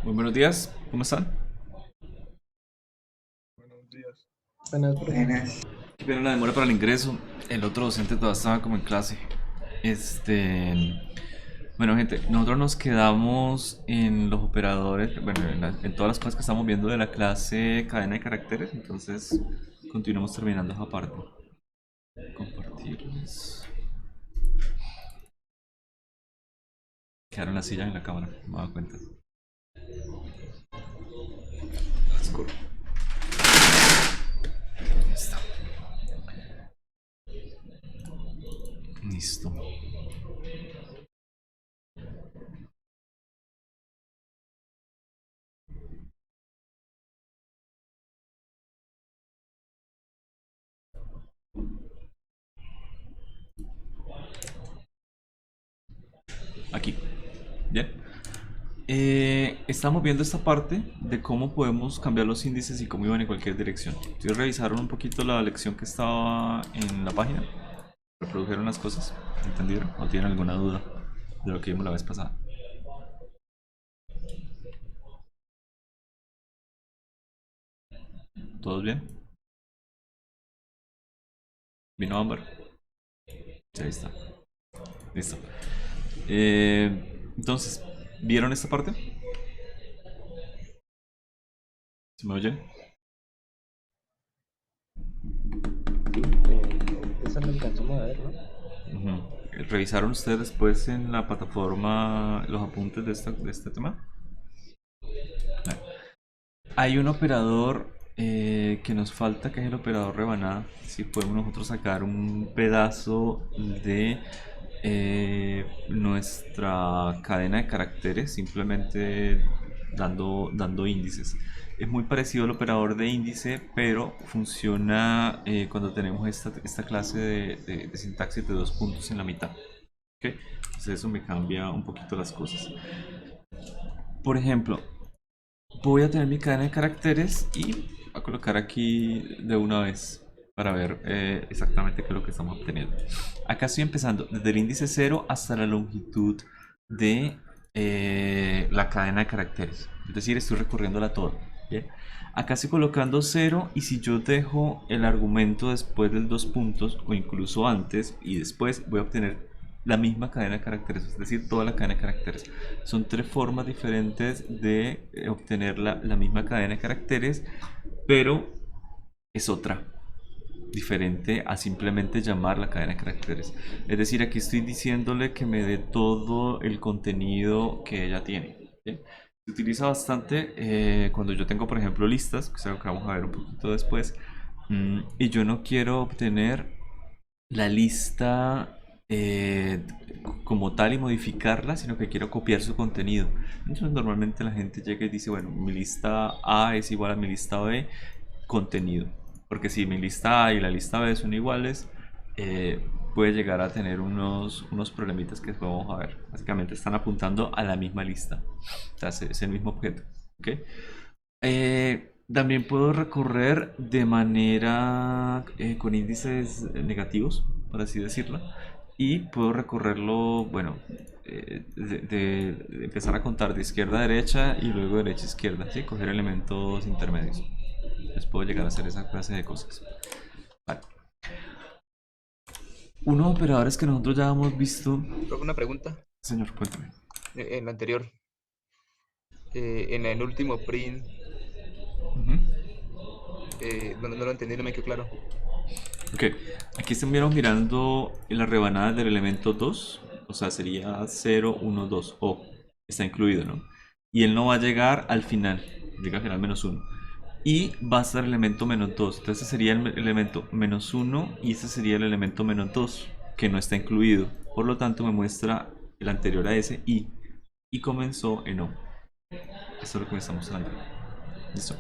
Muy buenos días, ¿cómo están? Buenos días. Buenas, profe. Qué pena la demora para el ingreso. El otro docente todavía estaba como en clase. Bueno, gente, nosotros nos quedamos en los operadores, bueno, en todas las cosas que estamos viendo de la clase cadena de caracteres, entonces continuamos terminando esa parte. Compartirles. Quedaron las sillas en la cámara, me he dado cuenta. Oscuro. Listo. Listo. Aquí. Bien. Estamos viendo esta parte de cómo podemos cambiar los índices y cómo iban en cualquier dirección. ¿Ustedes revisaron un poquito la lección que estaba en la página? ¿Reprodujeron las cosas? ¿Entendieron? ¿O tienen alguna duda de lo que vimos la vez pasada? ¿Todos bien? ¿Vino Ámbar? Sí, ahí está. Listo. Entonces, ¿vieron esta parte? ¿Se me oye? Sí, esa me alcanzamos a ver, ¿no? Ujú. ¿Revisaron ustedes después en la plataforma los apuntes de este tema? Hay un operador que nos falta, que es el operador rebanada. Si podemos nosotros sacar un pedazo de nuestra cadena de caracteres, simplemente dando índices. Es muy parecido al operador de índice, pero funciona cuando tenemos esta clase de sintaxis de dos puntos en la mitad. ¿Ok? Entonces eso me cambia un poquito las cosas. Por ejemplo, voy a tener mi cadena de caracteres y voy a colocar aquí de una vez para ver exactamente qué es lo que estamos obteniendo. Acá estoy empezando desde el índice 0 hasta la longitud de la cadena de caracteres. Es decir, estoy recorriéndola toda. ¿Bien? Acá estoy colocando 0 y si yo dejo el argumento después del dos puntos o incluso antes y después voy a obtener la misma cadena de caracteres, es decir, toda la cadena de caracteres. Son tres formas diferentes de obtener la misma cadena de caracteres, pero es otra, diferente a simplemente llamar la cadena de caracteres. Es decir, aquí estoy diciéndole que me dé todo el contenido que ella tiene. ¿Sí? Se utiliza bastante cuando yo tengo, por ejemplo, listas, que es algo que vamos a ver un poquito después, y yo no quiero obtener la lista como tal y modificarla, sino que quiero copiar su contenido. Entonces normalmente la gente llega y dice, bueno, mi lista A es igual a mi lista B, contenido. Porque si mi lista A y la lista B son iguales, eh, puede llegar a tener unos problemitas que vamos a ver. Básicamente están apuntando a la misma lista. O sea, es el mismo objeto. ¿Ok? También puedo recorrer de manera con índices negativos, por así decirlo, y puedo recorrerlo, bueno, de empezar a contar de izquierda a derecha y luego derecha a izquierda, ¿sí? Coger elementos intermedios. Entonces puedo llegar a hacer esa clase de cosas. Vale. Unos operadores que nosotros ya hemos visto. Profe, una pregunta. Señor, cuéntame. En la anterior, en el último print, Ujú. no lo entendí, no me quedó claro. Ok, aquí estamos mirando la rebanada del elemento 2, o sea, sería 0, 1, 2, o está incluido, ¿no? Y él no va a llegar al final, llega al final menos 1. Y va a estar el elemento menos 2, entonces sería el elemento menos 1 y este sería el elemento menos 2, que no está incluido. Por lo tanto, me muestra el anterior a ese y comenzó en O. Eso es lo que me está mostrando. Listo.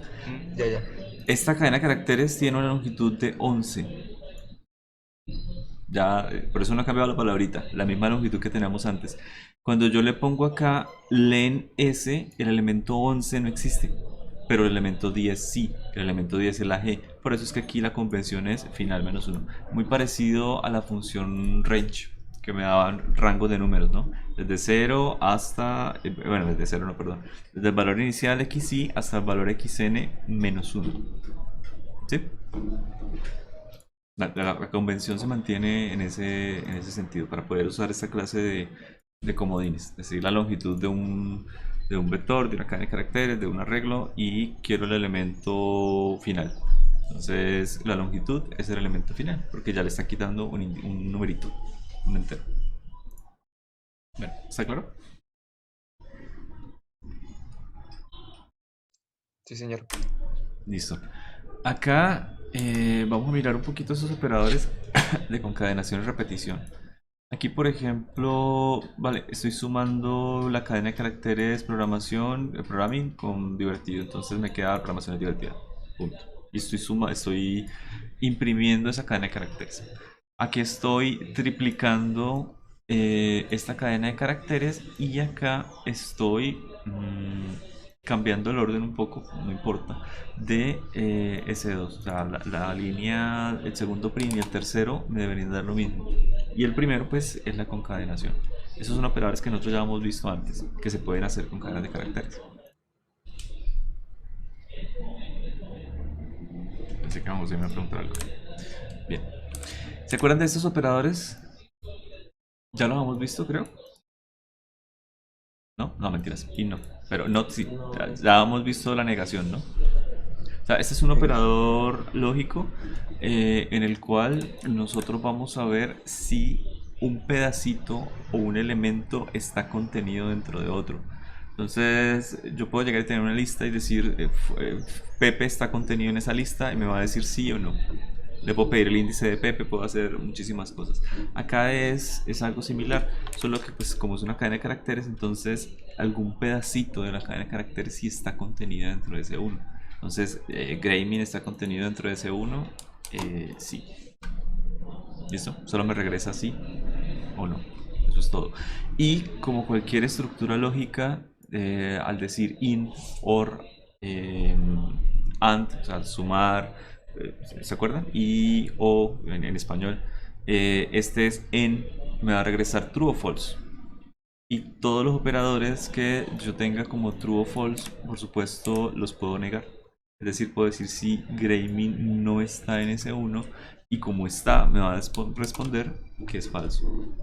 Ya, ya. Esta cadena de caracteres tiene una longitud de 11. Ya, por eso no ha cambiado la palabrita, la misma longitud que teníamos antes. Cuando yo le pongo acá len s, el elemento 11 no existe, pero el elemento 10 sí, el elemento 10 es la g. Por eso es que aquí la convención es final menos uno. Muy parecido a la función range, que me daban rangos de números, ¿no? Desde cero hasta, bueno, desde cero no, perdón, desde el valor inicial xy hasta el valor xn menos 1. ¿Sí? La convención se mantiene en ese sentido para poder usar esta clase de comodines, es decir, la longitud de un vector, de una cadena de caracteres, de un arreglo y quiero el elemento final. Entonces la longitud es el elemento final porque ya le está quitando un numerito, un entero. Bueno, ¿está claro? Sí, señor. Listo. Acá vamos a mirar un poquito esos operadores de concatenación y repetición. Aquí, por ejemplo, vale, estoy sumando la cadena de caracteres programación, programming con divertido, entonces me queda programación es divertida. Punto. Y estoy imprimiendo esa cadena de caracteres. Aquí estoy triplicando esta cadena de caracteres y acá estoy cambiando el orden un poco, no importa, de S2. O sea, la línea, el segundo print y el tercero me deberían dar lo mismo. Y el primero pues es la concatenación. Esos son operadores que nosotros ya hemos visto antes, que se pueden hacer con cadenas de caracteres. Pensé que vamos a irme a preguntar algo. Bien. ¿Se acuerdan de estos operadores? Ya los hemos visto, creo. ¿No? No, mentiras. Y no. Pero no, sí. Ya hemos visto la negación, ¿no? O sea, este es un operador lógico en el cual nosotros vamos a ver si un pedacito o un elemento está contenido dentro de otro. Entonces, yo puedo llegar a tener una lista y decir, Pepe está contenido en esa lista y me va a decir sí o no. Le puedo pedir el índice de Pepe, puedo hacer muchísimas cosas. Acá es algo similar, solo que pues como es una cadena de caracteres, entonces algún pedacito de la cadena de caracteres sí está contenida dentro de ese uno. Entonces, Greimin está contenido dentro de ese uno, sí. ¿Listo? Solo me regresa sí o no. Eso es todo. Y como cualquier estructura lógica, al decir int, or, and, o sea, sumar, ¿se acuerdan? Y o en español, este es en, me va a regresar true o false. Y todos los operadores que yo tenga como true o false, por supuesto, los puedo negar. Es decir, puedo decir si Greimin no está en ese uno y como está, me va a responder que es falso,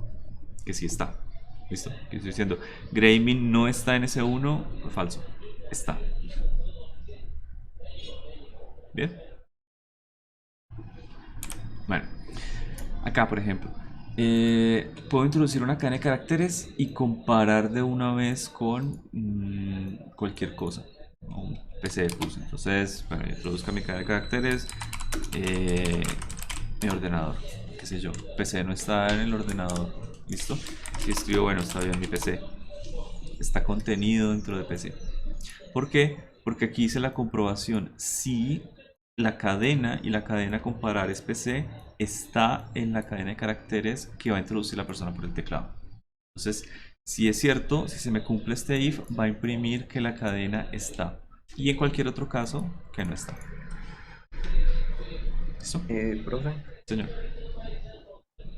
que sí está. ¿Listo? Que estoy diciendo, Greimin no está en ese uno, falso, está. Bien. Bueno, acá por ejemplo, puedo introducir una cadena de caracteres y comparar de una vez con cualquier cosa, ¿no? Un PC de puse. Entonces, bueno, introduzca mi cadena de caracteres, mi ordenador, qué sé yo. PC no está en el ordenador, ¿listo? Si escribo, bueno, está bien mi PC, está contenido dentro de PC. ¿Por qué? Porque aquí hice la comprobación si la cadena y la cadena comparar es PC está en la cadena de caracteres que va a introducir la persona por el teclado. Entonces, si es cierto, si se me cumple este if, va a imprimir que la cadena está. Y en cualquier otro caso, que no está. ¿Listo? Profe, Señor.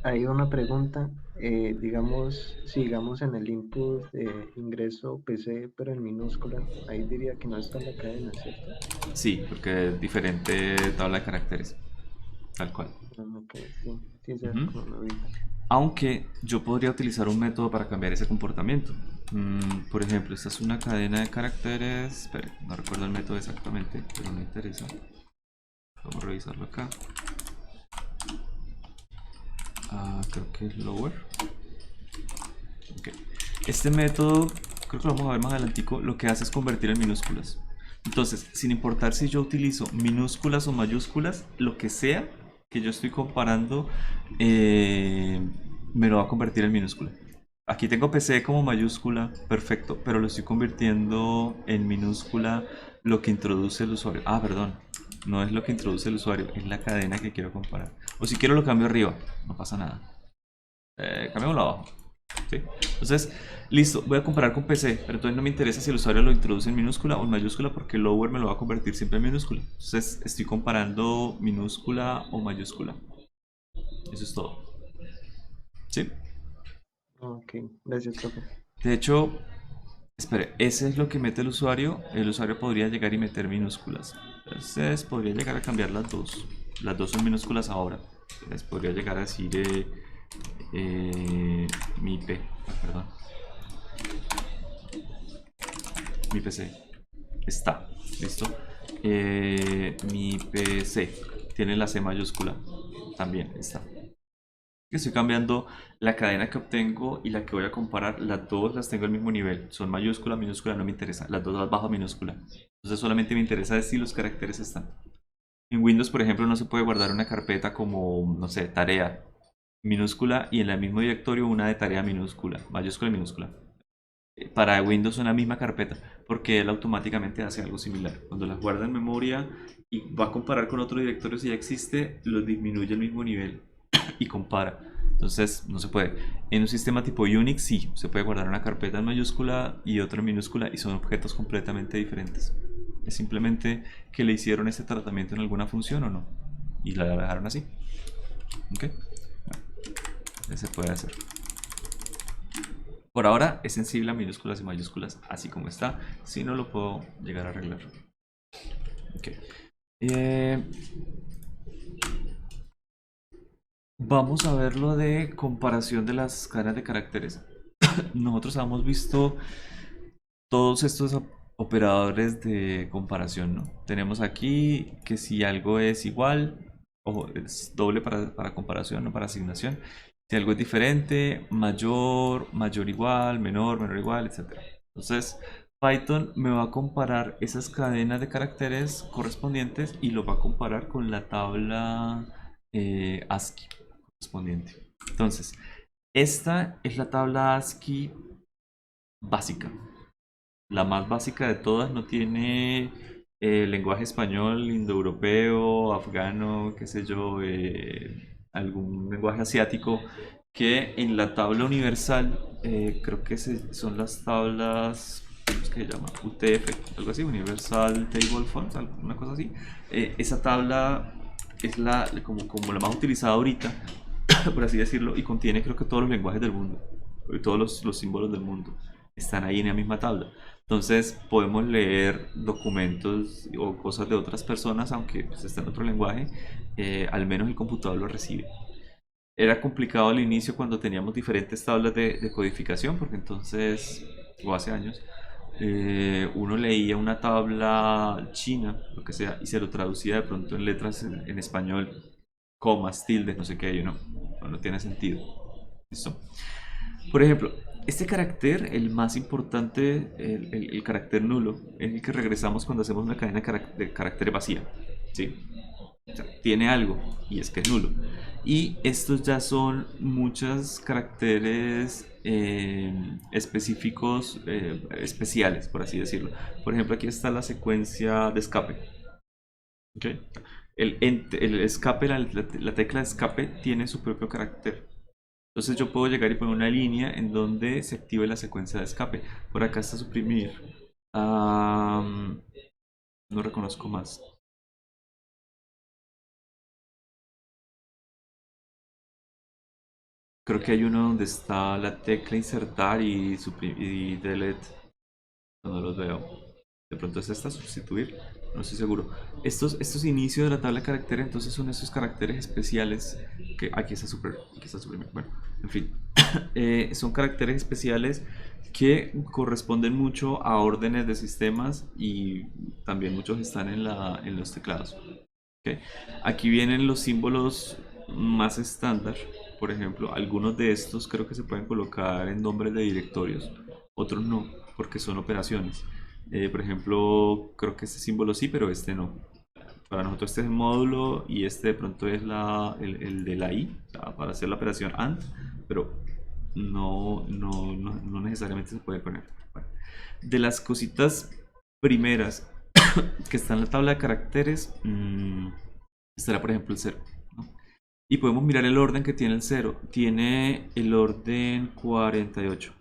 hay una pregunta. Digamos, si digamos en el input ingreso PC, pero en minúscula, ahí diría que no está en la cadena, ¿cierto? Sí, porque es diferente tabla de caracteres. Tal cual. Ok, sí, sí, esa es Ujú. como una duda. Aunque yo podría utilizar un método para cambiar ese comportamiento. Por ejemplo, esta es una cadena de caracteres. Espere, no recuerdo el método exactamente, pero me interesa. Vamos a revisarlo acá. Creo que es lower. Okay. Este método, creo que lo vamos a ver más adelantico, lo que hace es convertir en minúsculas. Entonces, sin importar si yo utilizo minúsculas o mayúsculas, lo que sea que yo estoy comparando, me lo va a convertir en minúscula. Aquí tengo PC como mayúscula, perfecto, pero lo estoy convirtiendo en minúscula lo que introduce el usuario. Perdón, no es lo que introduce el usuario, es la cadena que quiero comparar. O si quiero lo cambio arriba, no pasa nada. Cambiémoslo abajo. ¿Sí? Entonces, listo, voy a comparar con PC, pero entonces no me interesa si el usuario lo introduce en minúscula o en mayúscula porque lower me lo va a convertir siempre en minúscula. Entonces, estoy comparando minúscula o mayúscula. Eso es todo. ¿Sí? Ok, gracias, profe. De hecho, espere, ese es lo que mete el usuario. El usuario podría llegar y meter minúsculas. Entonces podría llegar a cambiar las dos. Las dos son minúsculas ahora. Les podría llegar a decir mi P, perdón, mi PC. Está, listo. Mi PC tiene la C mayúscula. También está. Estoy cambiando la cadena que obtengo y la que voy a comparar. Las dos las tengo al mismo nivel. Son mayúscula, minúscula, no me interesa. Las dos las bajo a minúscula. Entonces solamente me interesa si los caracteres están. En Windows, por ejemplo, no se puede guardar una carpeta como, no sé, tarea minúscula y en el mismo directorio una de tarea minúscula, mayúscula y minúscula. Para Windows son la misma carpeta porque él automáticamente hace algo similar. Cuando las guarda en memoria y va a comparar con otro directorio si ya existe, los disminuye al mismo nivel y compara. Entonces no se puede. En un sistema tipo Unix sí, se puede guardar una carpeta en mayúscula y otra en minúscula y son objetos completamente diferentes. Es simplemente que le hicieron ese tratamiento en alguna función o no. Y la dejaron así. ¿Ok? Bueno, se puede hacer. Por ahora es sensible a minúsculas y mayúsculas así como está. Si no lo puedo llegar a arreglar. Ok. Vamos a ver lo de comparación de las cadenas de caracteres. Nosotros hemos visto todos estos operadores de comparación, ¿no? Tenemos aquí que si algo es igual, o es doble para comparación, no para asignación. Si algo es diferente, mayor, mayor igual, menor, menor igual, etc. Entonces, Python me va a comparar esas cadenas de caracteres correspondientes y lo va a comparar con la tabla ASCII correspondiente. Entonces, esta es la tabla ASCII básica. La más básica de todas, no tiene lenguaje español, indoeuropeo, afgano, qué sé yo, algún lenguaje asiático, que en la tabla universal, creo que son las tablas, ¿cómo es que se llama? UTF, algo así, Universal Table Fonts, una cosa así. Esa tabla es como la más utilizada ahorita, por así decirlo, y contiene creo que todos los lenguajes del mundo, y todos los símbolos del mundo están ahí en la misma tabla. Entonces podemos leer documentos o cosas de otras personas, aunque pues, está en otro lenguaje, al menos el computador lo recibe. Era complicado al inicio cuando teníamos diferentes tablas de codificación, porque entonces, o hace años, uno leía una tabla china, lo que sea, y se lo traducía de pronto en letras en español, comas, tildes, no sé qué, no tiene sentido. ¿Listo? Por ejemplo, este carácter, el más importante, el carácter nulo, es el que regresamos cuando hacemos una cadena de caracteres vacía. ¿Sí? O sea, tiene algo y es que es nulo. Y estos ya son muchos caracteres específicos, especiales, por así decirlo. Por ejemplo, aquí está la secuencia de escape. ¿Okay? El escape, la tecla de escape tiene su propio carácter. Entonces yo puedo llegar y poner una línea en donde se active la secuencia de escape. Por acá está suprimir. No reconozco más. Creo que hay uno donde está la tecla insertar y, y delete. No los veo. De pronto es esta, sustituir. No estoy seguro. Estos inicios de la tabla de caracteres, entonces son esos caracteres especiales que aquí está suprimir. Bueno, en fin. Son caracteres especiales que corresponden mucho a órdenes de sistemas y también muchos están en los teclados. ¿Ok? Aquí vienen los símbolos más estándar. Por ejemplo, algunos de estos creo que se pueden colocar en nombres de directorios, otros no, porque son operaciones. Por ejemplo, creo que este símbolo sí, pero este no. Para nosotros este es el módulo y este de pronto es el de la i, o sea, para hacer la operación AND, pero no necesariamente se puede poner. Bueno, de las cositas primeras que están en la tabla de caracteres, estará por ejemplo el 0, ¿no? Y podemos mirar el orden que tiene el 0. Tiene el orden 48.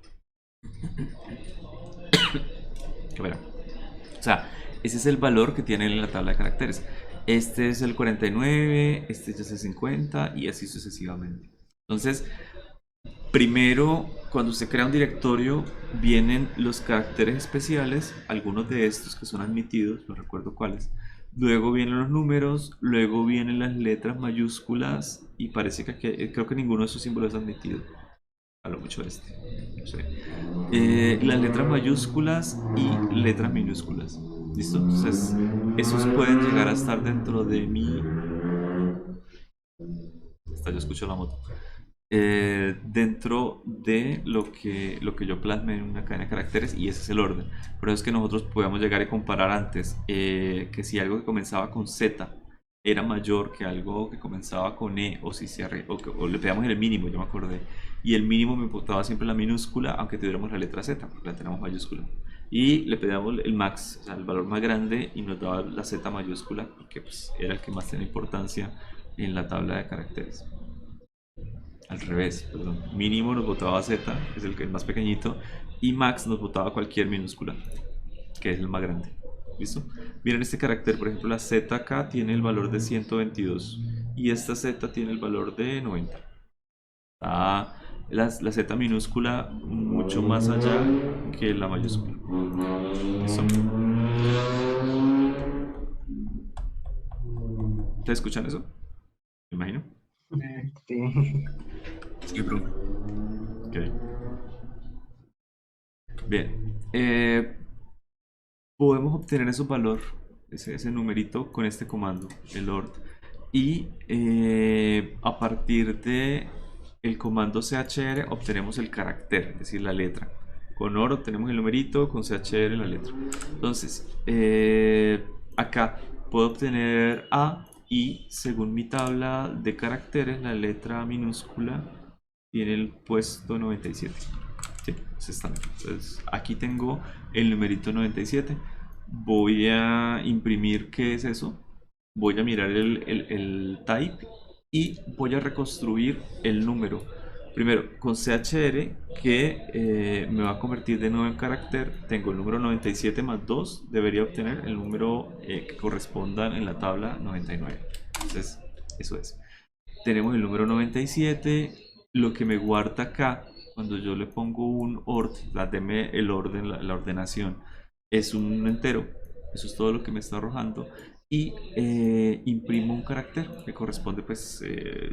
Que verá. O sea, ese es el valor que tiene en la tabla de caracteres. Este es el 49, este es el 50 y así sucesivamente. Entonces, primero cuando se crea un directorio, vienen los caracteres especiales, algunos de estos que son admitidos, no recuerdo cuáles. Luego vienen los números, luego vienen las letras mayúsculas y parece que creo que ninguno de esos símbolos es admitido. A lo mucho este, no sé. Las letras mayúsculas y letras minúsculas. ¿Listo? Entonces, esos pueden llegar a estar dentro de mi... Hasta yo escucho la moto. Dentro de lo que yo plasme en una cadena de caracteres, y ese es el orden. Por eso es que nosotros podemos llegar y comparar antes que si algo que comenzaba con Z era mayor que algo que comenzaba con E, o si o le pegamos en el mínimo, yo me acordé, y el mínimo me importaba siempre la minúscula aunque tuviéramos la letra Z porque la tenemos mayúscula, y le pedíamos el max, o sea, el valor más grande, y nos daba la Z mayúscula porque pues, era el que más tenía importancia en la tabla de caracteres. Al revés, perdón. Mínimo nos botaba Z, que es el más pequeñito, y max nos botaba cualquier minúscula, que es el más grande. ¿Listo? Miren este carácter, por ejemplo, la Z acá tiene el valor de 122 y esta Z tiene el valor de 90. Ah, la Z minúscula mucho más allá que la mayúscula. ¿Listo? ¿Ustedes escuchan eso? Me imagino. Sí. Sí, profe. Ok. Bien. Podemos obtener ese valor, ese numerito, con este comando, el ord. Y a partir de el comando chr obtenemos el carácter, es decir, la letra. Con ord obtenemos el numerito, con chr la letra. Entonces, acá puedo obtener a, y según mi tabla de caracteres, la letra minúscula tiene el puesto 97. Sí, se está. Entonces, aquí tengo el numerito 97. Voy a imprimir qué es eso. Voy a mirar el type y voy a reconstruir el número. Primero, con chr, que me va a convertir de nuevo en carácter. Tengo el número 97 más 2. Debería obtener el número que corresponda en la tabla 99. Entonces, eso es. Tenemos el número 97. Lo que me guarda acá, cuando yo le pongo un ord, deme el orden, la ordenación, es un entero. Eso es todo lo que me está arrojando. Y imprimo un carácter que corresponde pues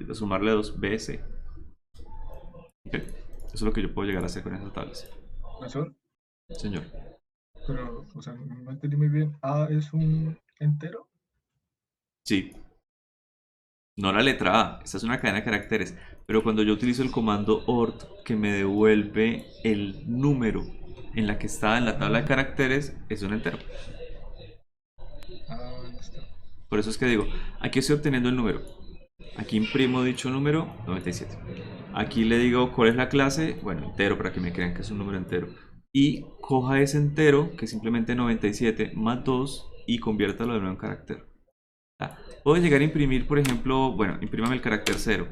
a sumarle 2 BS. Okay. Eso es lo que yo puedo llegar a hacer con esas tablas. Profesor, Señor. pero, o sea, no entendí muy bien. ¿A es un entero? Sí. No la letra A, esta es una cadena de caracteres. Pero cuando yo utilizo el comando ord, que me devuelve el número en la que está en la tabla de caracteres, es un entero. Ah, listo. Por eso es que digo, aquí estoy obteniendo el número. Aquí imprimo dicho número, 97. Aquí le digo cuál es la clase, bueno, entero, para que me crean que es un número entero. Y coja ese entero, que es simplemente 97, más 2, y conviértalo de nuevo en carácter. Puedo llegar a imprimir, por ejemplo, bueno, imprímame el carácter 0,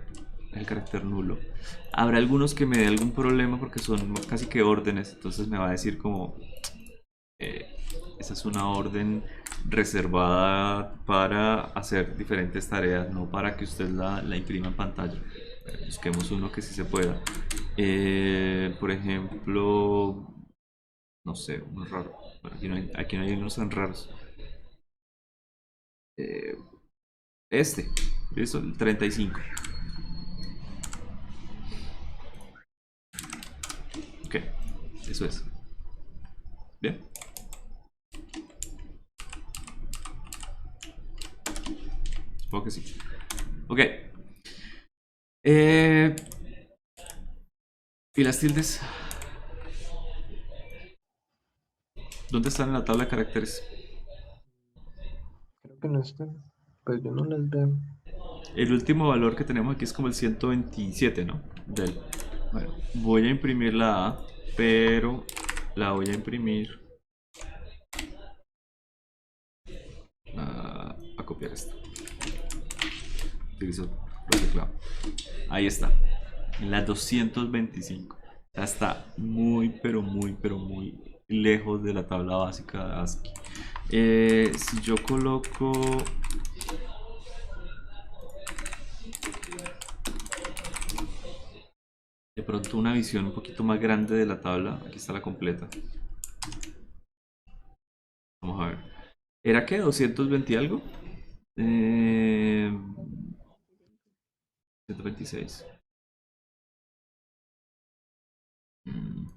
el carácter nulo. Habrá algunos que me dé algún problema porque son casi que órdenes, entonces me va a decir como, esa es una orden reservada para hacer diferentes tareas, no para que usted la imprima en pantalla. Busquemos uno que sí se pueda. Por ejemplo, no sé, uno raro. Bueno, aquí no hay unos tan raros. ¿Listo? El 35. Ok, eso es. Bien. Supongo que sí. Ok. ¿Y las tildes? ¿Dónde están en la tabla de caracteres? Creo que no están. Pues yo no las veo. El último valor que tenemos aquí es como el 127, ¿no? Bueno, voy a imprimir la A, pero la voy a imprimir a copiar esto. Utilizo el teclado. Ahí está. La 225. O sea, está muy, pero muy, pero muy lejos de la tabla básica de ASCII. Si yo coloco de pronto una visión un poquito más grande de la tabla. Aquí está la completa. Vamos a ver. ¿Era qué? ¿220 y algo? 126. Mm,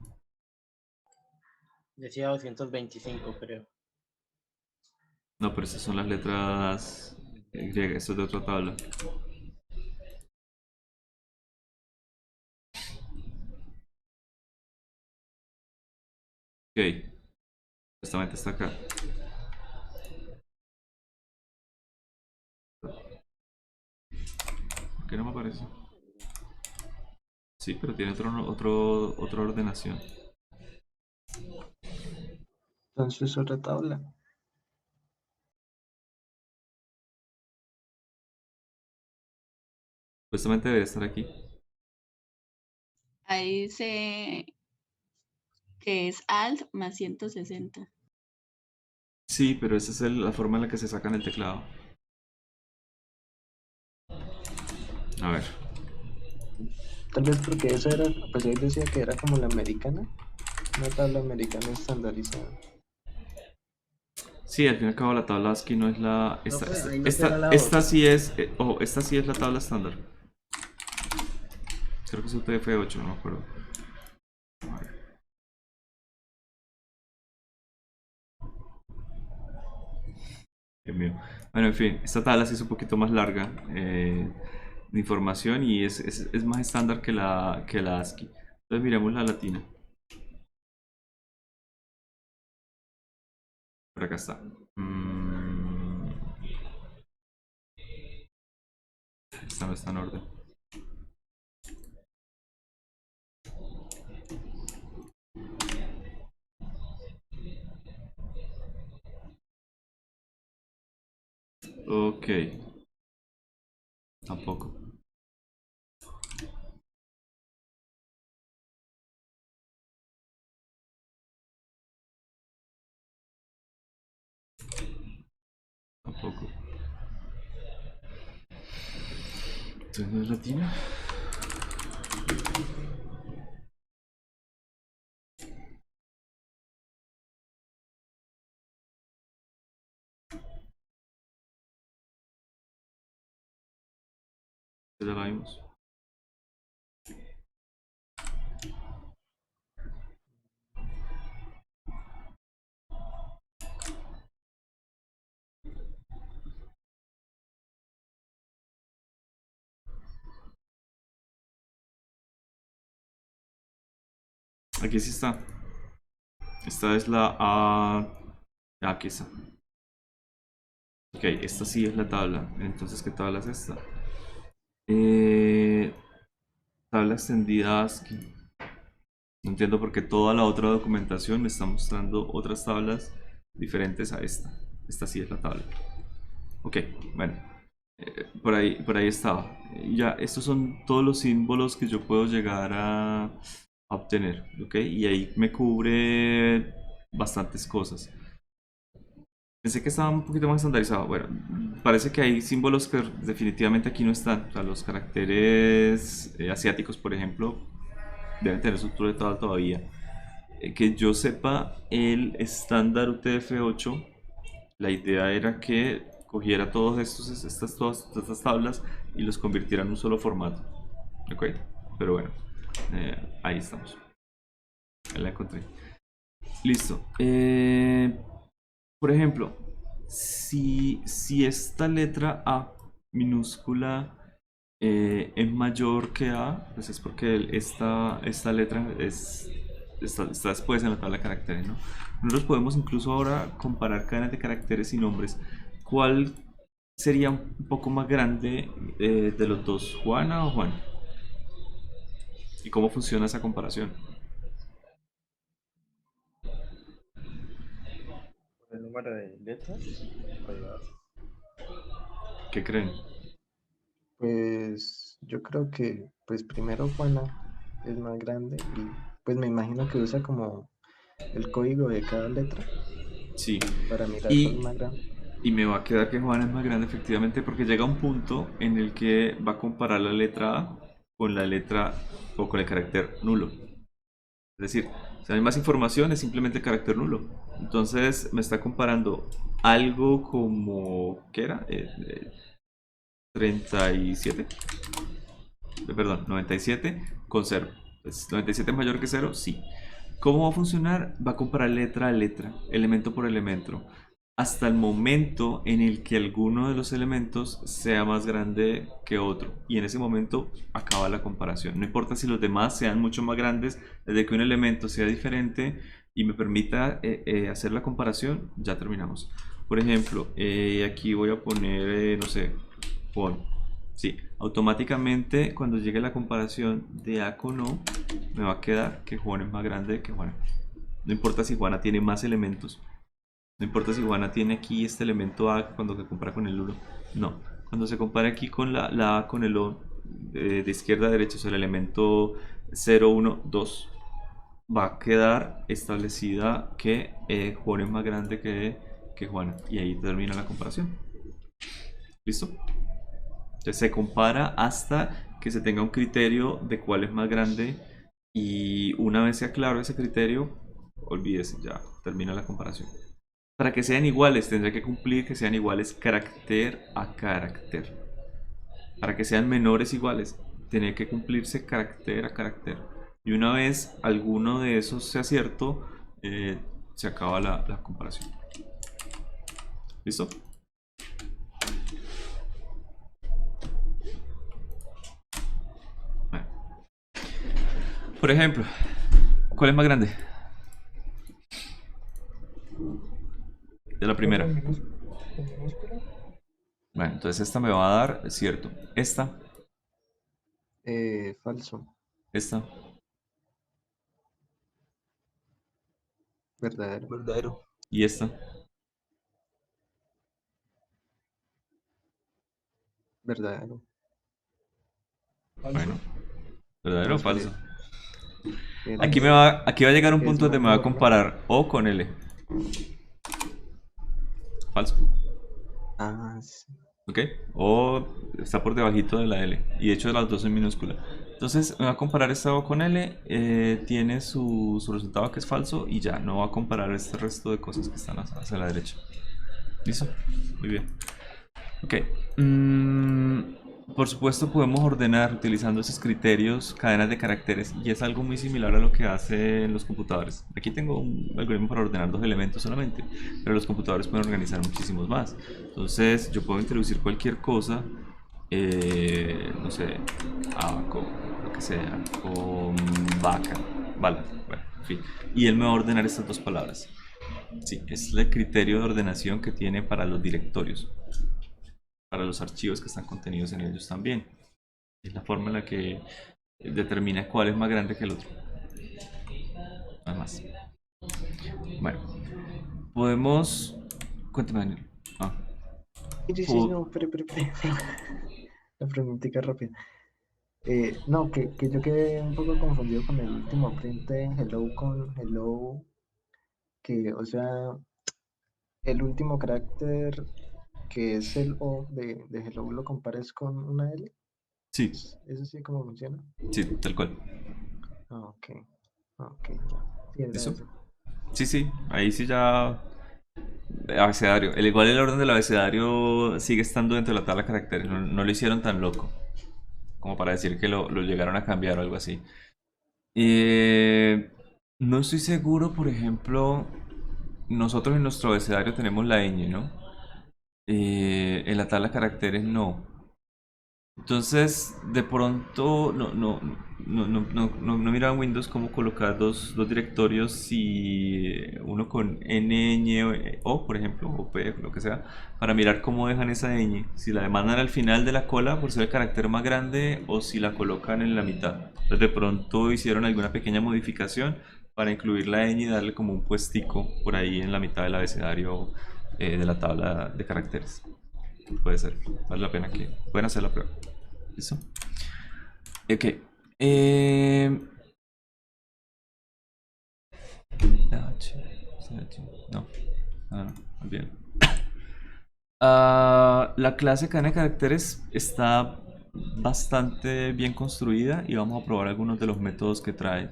Decía 225, creo. No, pero esas son las letras griegas. Esto es de otra tabla. Ok. Justamente está acá. ¿Por qué no me aparece? Sí, pero tiene otra ordenación. Entonces otra tabla. Justamente debería estar aquí. Ahí dice que es Alt más 160. Sí, pero esa es la forma en la que se saca en el teclado. A ver. Tal vez porque esa era, pues ahí decía que era como la americana, una tabla americana estandarizada. Sí, al fin y al cabo la tabla ASCII no es la... No, Esta, pues, esta, ahí no esta, será la esta otra. sí es... ojo, esta sí es la tabla estándar. Creo que es UTF-8, no me acuerdo. A ver. Dios mío. Bueno, en fin, esta tabla sí es un poquito más larga de información y es más estándar que la ASCII. Entonces miremos la latina. Por acá está. Esta no está en orden. Ok. Tampoco. Tampoco. Entonces no es latina. Ya la vimos. Aquí sí está. Esta es la A. Aquí está. Ok, esta sí es la tabla. Entonces, ¿qué tabla es esta? Tabla extendida ASCII. No entiendo por qué toda la otra documentación me está mostrando otras tablas diferentes a esta. Esta sí es la tabla. Ok, bueno. Por ahí estaba. Ya, estos son todos los símbolos que yo puedo llegar a obtener. Ok, y ahí me cubre bastantes cosas. Pensé que estaba un poquito más estandarizado. Bueno, parece que hay símbolos que definitivamente aquí no están. O sea, los caracteres asiáticos, por ejemplo, deben tener su tutorial todavía. Que yo sepa, el estándar UTF-8, la idea era que cogiera todas estas tablas y los convirtiera en un solo formato. ¿Ok? Pero bueno, ahí estamos. Ahí la encontré. Listo. Por ejemplo, si esta letra A minúscula es mayor que A, pues es porque esta letra está después en la tabla de caracteres, ¿no? Nosotros podemos incluso ahora comparar cadenas de caracteres y nombres. ¿Cuál sería un poco más grande de los dos, Juana o Juan? ¿Y cómo funciona esa comparación? ¿Por el número de letras? ¿Qué creen? Pues yo creo que, pues primero Juana es más grande y pues me imagino que usa como el código de cada letra Sí. para mirar cuál Y es más grande. Y me va a quedar que Juan es más grande efectivamente porque llega un punto en el que va a comparar la letra A con la letra o con el carácter nulo. Es decir, si hay más información es simplemente carácter nulo. Entonces me está comparando algo como, ¿qué era? 37. Perdón, 97 con 0. ¿Es 97 mayor que 0? Sí. ¿Cómo va a funcionar? Va a comparar letra a letra, elemento por elemento, hasta el momento en el que alguno de los elementos sea más grande que otro. Y en ese momento acaba la comparación. No importa si los demás sean mucho más grandes, desde que un elemento sea diferente y me permita hacer la comparación, ya terminamos. Por ejemplo, aquí voy a poner, no sé, Juan. Sí, automáticamente cuando llegue la comparación de A con O, me va a quedar que Juan es más grande que Juana. No importa si Juana tiene más elementos. No importa si Juana tiene aquí este elemento A cuando se compara con el 1. No. Cuando se compara aquí con la A con el O de izquierda a derecha, o sea, el elemento 0, 1, 2, va a quedar establecida que Juan es más grande que Juana. Y ahí termina la comparación. ¿Listo? Entonces se compara hasta que se tenga un criterio de cuál es más grande. Y una vez sea claro ese criterio, olvídese, ya termina la comparación. Para que sean iguales, tendrá que cumplir que sean iguales carácter a carácter. Para que sean menores iguales, tiene que cumplirse carácter a carácter. Y una vez alguno de esos sea cierto, se acaba la comparación. ¿Listo? Bueno. Por ejemplo, ¿cuál es más grande? De la primera. ¿En minúscula? Bueno, entonces esta me va a dar cierto. Esta, Falso. esta, Verdadero. Verdadero. y esta. Verdadero. Falso. Bueno, ¿verdadero o No, espere. falso? Era- Aquí va a llegar un es punto donde me va a mayor, ¿no? comparar O con L. Falso. Ah, sí. ¿Ok? O está por debajito de la L. Y de hecho las dos son minúsculas. Entonces me va a comparar esta O con L. Tiene su resultado que es falso. Y ya, no va a comparar este resto de cosas que están hacia la derecha. ¿Listo? Muy bien. Ok. Por supuesto podemos ordenar utilizando esos criterios cadenas de caracteres y es algo muy similar a lo que hacen los computadores. Aquí tengo un algoritmo para ordenar dos elementos solamente, pero los computadores pueden organizar muchísimos más. Entonces yo puedo introducir cualquier cosa, no sé, abaco, lo que sea, con vaca, vale, bueno, en fin. Y él me va a ordenar estas dos palabras. Sí, es el criterio de ordenación que tiene para los directorios, para los archivos que están contenidos en ellos también. Es la forma en la que determina cuál es más grande que el otro. Nada más. Bueno, podemos... Cuéntame, Daniel. Ah, Sí, no, espere. La preguntita rápida. No, que yo quedé un poco confundido con el último print de hello con hello, que, o sea, el último carácter que es el O de hello lo compares con una L. sí, ¿Es así como funciona? sí, tal cual. Ah, ok, ya. Sí, era ¿Listo? eso. Sí, ahí sí ya... Abecedario. Igual el orden del abecedario sigue estando dentro de la tabla de caracteres. No lo hicieron tan loco como para decir que lo llegaron a cambiar o algo así. No estoy seguro, por ejemplo, nosotros en nuestro abecedario tenemos la ñ, ¿no? En la tabla de caracteres no. Entonces, de pronto, no miraba en Windows cómo colocar dos directorios, si uno con N, Ñ, O, por ejemplo, o P, lo que sea, para mirar cómo dejan esa ñ, si la demandan al final de la cola por ser el carácter más grande o si la colocan en la mitad. Entonces, de pronto hicieron alguna pequeña modificación para incluir la ñ y darle como un puestico por ahí en la mitad del abecedario de la tabla de caracteres. Puede ser, vale la pena que pueden hacer la prueba. ¿Listo? Ok. No, olvídalo. La clase cadena de caracteres está bastante bien construida y vamos a probar algunos de los métodos que trae.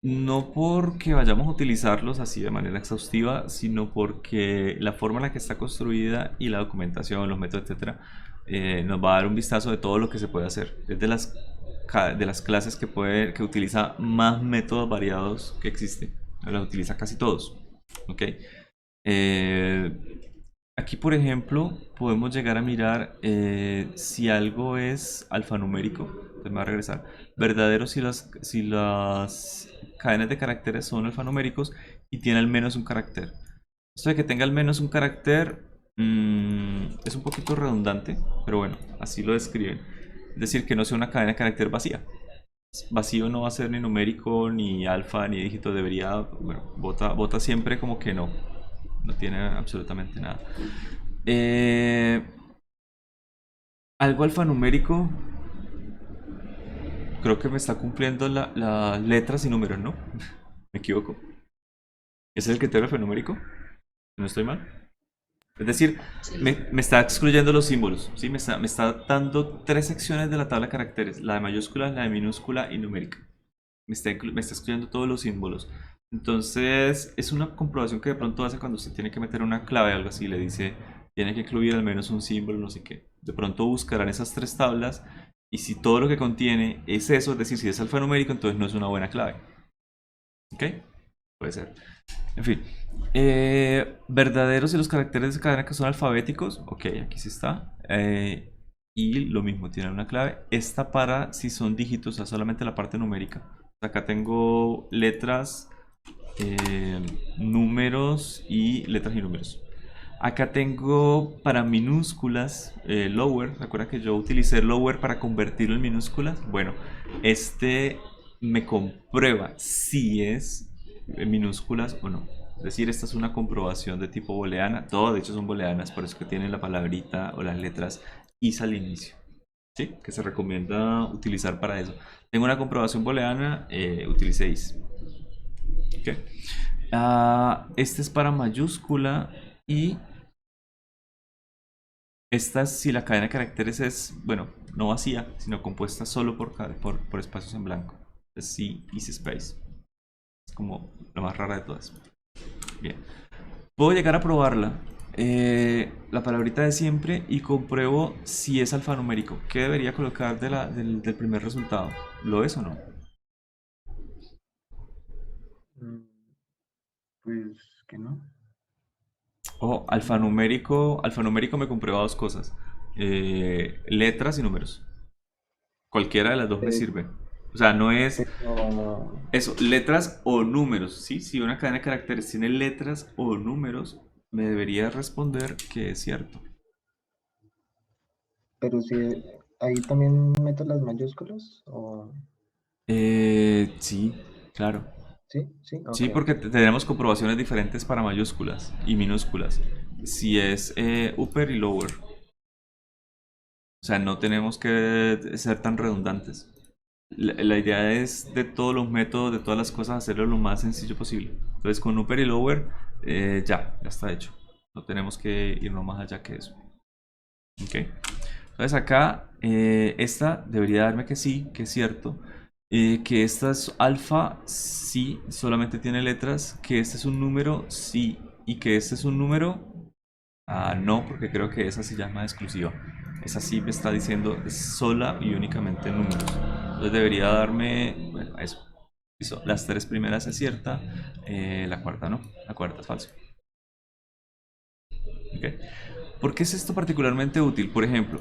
No porque vayamos a utilizarlos así de manera exhaustiva, sino porque la forma en la que está construida y la documentación, los métodos, etcétera, nos va a dar un vistazo de todo lo que se puede hacer. Es de las clases que utiliza más métodos variados que existen. Los utiliza casi todos. ¿Ok? Aquí, por ejemplo, podemos llegar a mirar si algo es alfanumérico. Entonces me va a regresar. Verdadero si las cadenas de caracteres son alfanuméricos y tiene al menos un carácter. Esto de que tenga al menos un carácter es un poquito redundante, pero bueno, así lo describen. Es decir, que no sea una cadena de carácter vacía. Vacío no va a ser ni numérico, ni alfa, ni dígito. Debería, bueno, vota siempre como que no. No tiene absolutamente nada. Algo alfanumérico. Creo que me está cumpliendo las letras y números, ¿no? Me equivoco. ¿Ese es el criterio alfanumérico? ¿No estoy mal? Es decir, Sí. me está excluyendo los símbolos, ¿sí? Me está dando 3 secciones de la tabla de caracteres. La de mayúsculas, la de minúscula y numérica. Me está excluyendo todos los símbolos. Entonces, es una comprobación que de pronto hace cuando usted tiene que meter una clave o algo así. Le dice, tiene que incluir al menos un símbolo, no sé qué. De pronto buscarán esas 3 tablas. Y si todo lo que contiene es eso, es decir, si es alfanumérico, entonces no es una buena clave. ¿Ok? Puede ser. En fin. Verdaderos y los caracteres de cadena que son alfabéticos. Ok, aquí sí está. Y lo mismo, tiene una clave. Esta para si son dígitos, o sea, solamente la parte numérica. Acá tengo letras, números y letras y números. Acá tengo para minúsculas lower. ¿Recuerda que yo utilicé lower para convertirlo en minúsculas? Bueno, este me comprueba si es en minúsculas o no. Es decir, esta es una comprobación de tipo booleana. Todas de hecho son booleanas, por eso que tienen la palabrita o las letras is al inicio. ¿Sí? Que se recomienda utilizar para eso. Tengo una comprobación booleana, utilicé is. ¿Ok? Este es para mayúscula y esta si la cadena de caracteres es, bueno, no vacía, sino compuesta solo por espacios en blanco. Es sí, is space. Es como la más rara de todas. Bien. Puedo llegar a probarla. La palabrita de siempre y compruebo si es alfanumérico. ¿Qué debería colocar del primer resultado? ¿Lo es o no? Pues que no. Ojo, alfanumérico me comprueba 2 cosas. Letras y números. Cualquiera de las dos me Pero, sirve. O sea, no es pero, eso, letras o números, ¿sí? Si una cadena de caracteres tiene letras o números, me debería responder que es cierto. pero si ahí también meto las mayúsculas o Sí, claro. sí, sí, Sí, ok. porque tenemos comprobaciones diferentes para mayúsculas y minúsculas. Si es upper y lower. O sea, no tenemos que ser tan redundantes. La idea es de todos los métodos, de todas las cosas, hacerlo lo más sencillo posible. Entonces con upper y lower ya está hecho. No tenemos que irnos más allá que eso. ¿Ok? Entonces acá esta debería darme que sí, que es cierto. Que esta es alfa, sí, solamente tiene letras. Que este es un número, sí. Y que este es un número, no, porque creo que esa se llama exclusiva. Esa sí me está diciendo sola y únicamente números. Entonces debería darme, bueno, eso. Listo. Las 3 primeras es cierta, la cuarta no, la cuarta es falsa. ¿Ok? ¿Por qué es esto particularmente útil? Por ejemplo,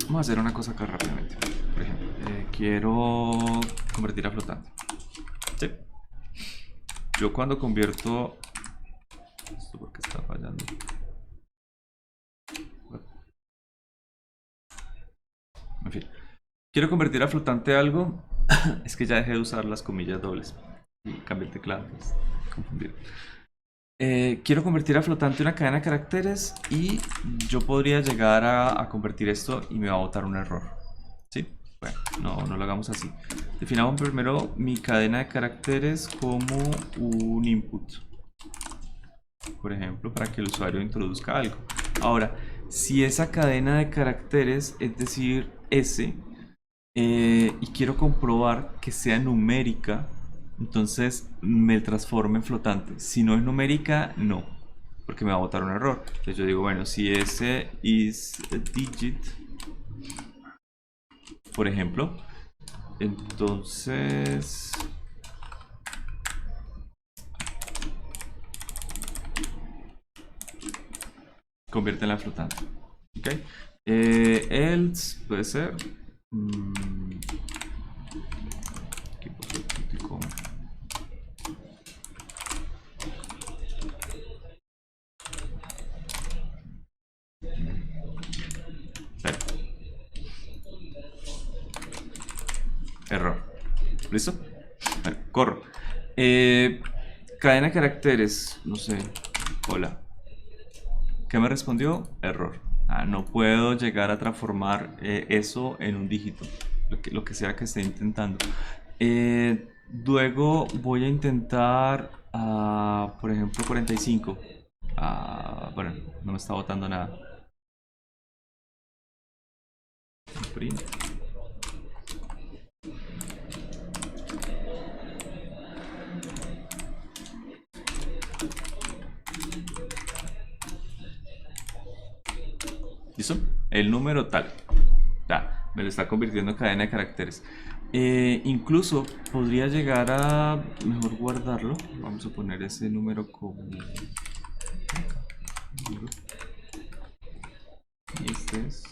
vamos a hacer una cosa acá rápidamente. Por ejemplo, quiero convertir a flotante. ¿Sí? Yo cuando convierto... ¿Esto por qué está fallando? En fin. Quiero convertir a flotante algo. Es que ya dejé de usar las comillas dobles. Y cambié el teclado. Pues, confundido. Quiero convertir a flotante una cadena de caracteres y yo podría llegar a convertir esto y me va a botar un error. ¿Sí? Bueno, no lo hagamos así. Definamos primero mi cadena de caracteres como un input. Por ejemplo, para que el usuario introduzca algo. Ahora, si esa cadena de caracteres, es decir, S, y quiero comprobar que sea numérica, entonces me transformo en flotante. Si no es numérica, no, porque me va a botar un error. Entonces yo digo, bueno, si S is a digit, por ejemplo, entonces conviértela en flotante. ¿Ok? Else puede ser. Aquí puse punto y coma. Espera. Error. ¿Listo? Vale, corro. Cadena de caracteres. No sé. Hola. ¿Qué me respondió? Error. No puedo llegar a transformar eso en un dígito, lo que sea que esté intentando. Luego voy a intentar, por ejemplo, 45. Bueno, no me está botando nada. Print. ¿Listo? El número tal. Ya, me lo está convirtiendo en cadena de caracteres. Incluso podría llegar a mejor guardarlo. Vamos a poner ese número como. Y este es.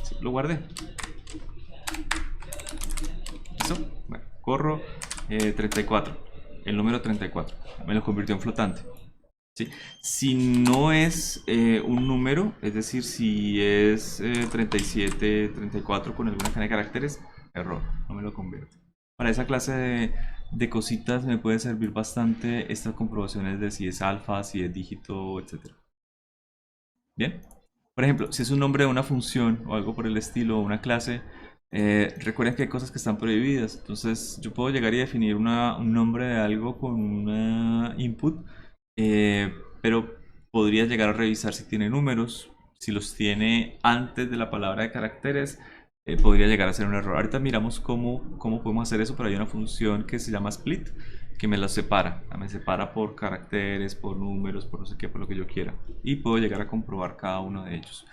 Sí, lo guardé. ¿Listo? Bueno, corro 34. El número 34. Me lo convirtió en flotante. ¿Sí? Si no es un número, es decir, si es 37, 34 con alguna cadena de caracteres, error, no me lo convierte. Para esa clase de cositas me puede servir bastante estas comprobaciones de si es alfa, si es dígito, etc. Bien, por ejemplo, si es un nombre de una función o algo por el estilo, o una clase, recuerden que hay cosas que están prohibidas. Entonces yo puedo llegar y definir un nombre de algo con una input, pero podría llegar a revisar si tiene números. Si los tiene antes de la palabra de caracteres, podría llegar a ser un error. Ahorita miramos cómo podemos hacer eso, pero hay una función que se llama split, que me los separa. Me separa por caracteres, por números, por no sé qué, por lo que yo quiera. Y puedo llegar a comprobar cada uno de ellos.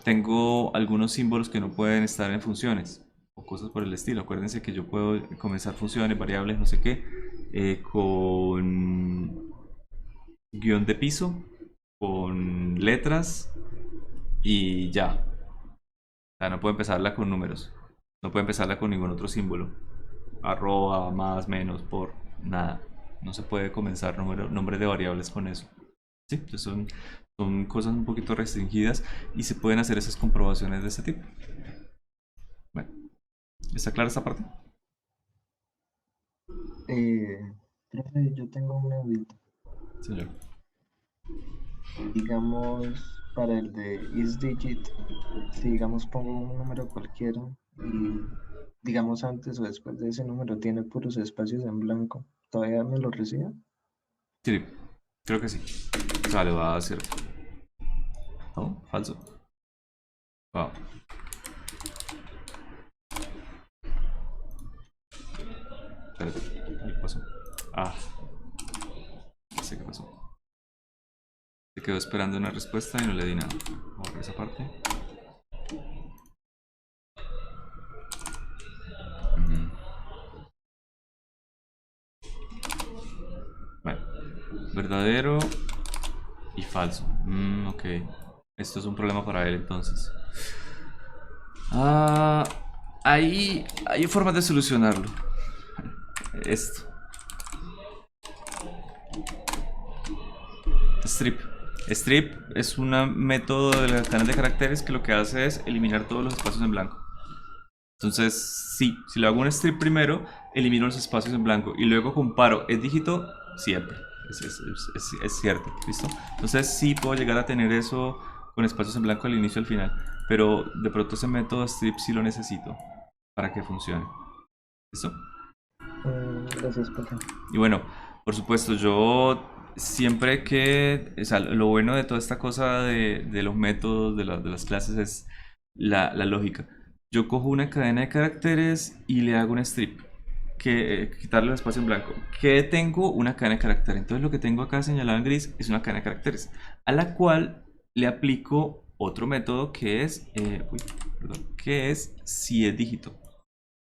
Tengo algunos símbolos que no pueden estar en funciones o cosas por el estilo. Acuérdense que yo puedo comenzar funciones, variables, no sé qué, con guión de piso, con letras y ya. O sea, no puedo empezarla con números, no puedo empezarla con ningún otro símbolo, arroba, más, menos, por, nada. No se puede comenzar nombres de variables con eso. ¿Sí? Entonces son cosas un poquito restringidas y se pueden hacer esas comprobaciones de este tipo. Bueno, ¿está clara esta parte? Profe, yo tengo una duda. Señor. Digamos, para el de isDigit, si digamos pongo un número cualquiera y digamos antes o después de ese número tiene puros espacios en blanco, ¿todavía me lo recibe? Sí, creo que sí. O sea, le va a hacer. ¿No? Falso. Wow. Espérate, ¿qué pasó? No sé qué pasó. Se quedó esperando una respuesta y no le di nada. Vamos a ver esa parte. Bueno, verdadero y falso. Ok. Esto es un problema para él entonces. Hay formas de solucionarlo. Esto. Strip. Strip es un método de la cadena de caracteres que lo que hace es eliminar todos los espacios en blanco. Entonces, sí, si le hago un strip primero, elimino los espacios en blanco y luego comparo el dígito siempre. Es cierto, ¿listo? Entonces, sí puedo llegar a tener eso con espacios en blanco al inicio y al final, pero de pronto ese método strip sí lo necesito para que funcione. ¿Listo? Gracias, profe. Y bueno, por supuesto, yo siempre que, o sea, lo bueno de toda esta cosa de los métodos, de las clases es la lógica. Yo cojo una cadena de caracteres y le hago un strip, quitarle el espacio en blanco. ¿Qué tengo? Una cadena de caracteres. Entonces lo que tengo acá señalado en gris es una cadena de caracteres, a la cual le aplico otro método que es, que es si es dígito.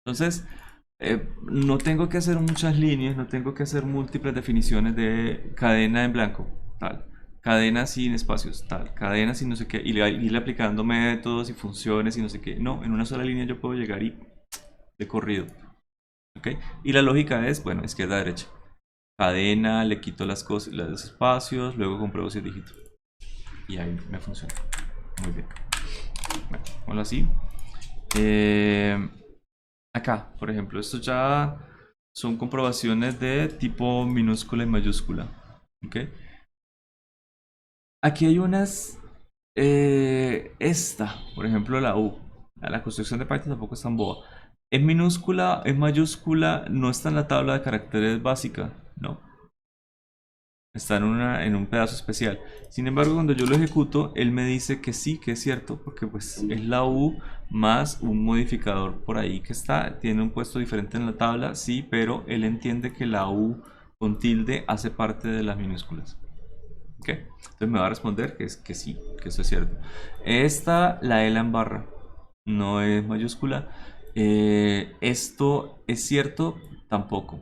Entonces, no tengo que hacer muchas líneas, no tengo que hacer múltiples definiciones de cadena en blanco, tal, cadena sin espacios, tal, cadena sin no sé qué, y irle aplicando métodos y funciones y no sé qué. No, en una sola línea yo puedo llegar y de corrido. ¿Ok? Y la lógica es, bueno, izquierda a derecha. Cadena, le quito las cosas, los espacios, luego compruebo si es dígito. Y ahí me funciona. Muy bien. Bueno, ponlo así. Acá, por ejemplo, esto ya son comprobaciones de tipo minúscula y mayúscula. ¿Ok? Aquí hay unas... esta, por ejemplo, la U. La construcción de Python tampoco es tan boba. Es minúscula, es mayúscula, no está en la tabla de caracteres básica, no. Está en un pedazo especial. Sin embargo, cuando yo lo ejecuto, él me dice que sí, que es cierto, porque pues es la U más un modificador por ahí que está. Tiene un puesto diferente en la tabla, sí, pero él entiende que la U con tilde hace parte de las minúsculas. ¿Ok? Entonces me va a responder que es que sí, que eso es cierto. Esta, la L en barra, no es mayúscula. Esto es cierto, tampoco.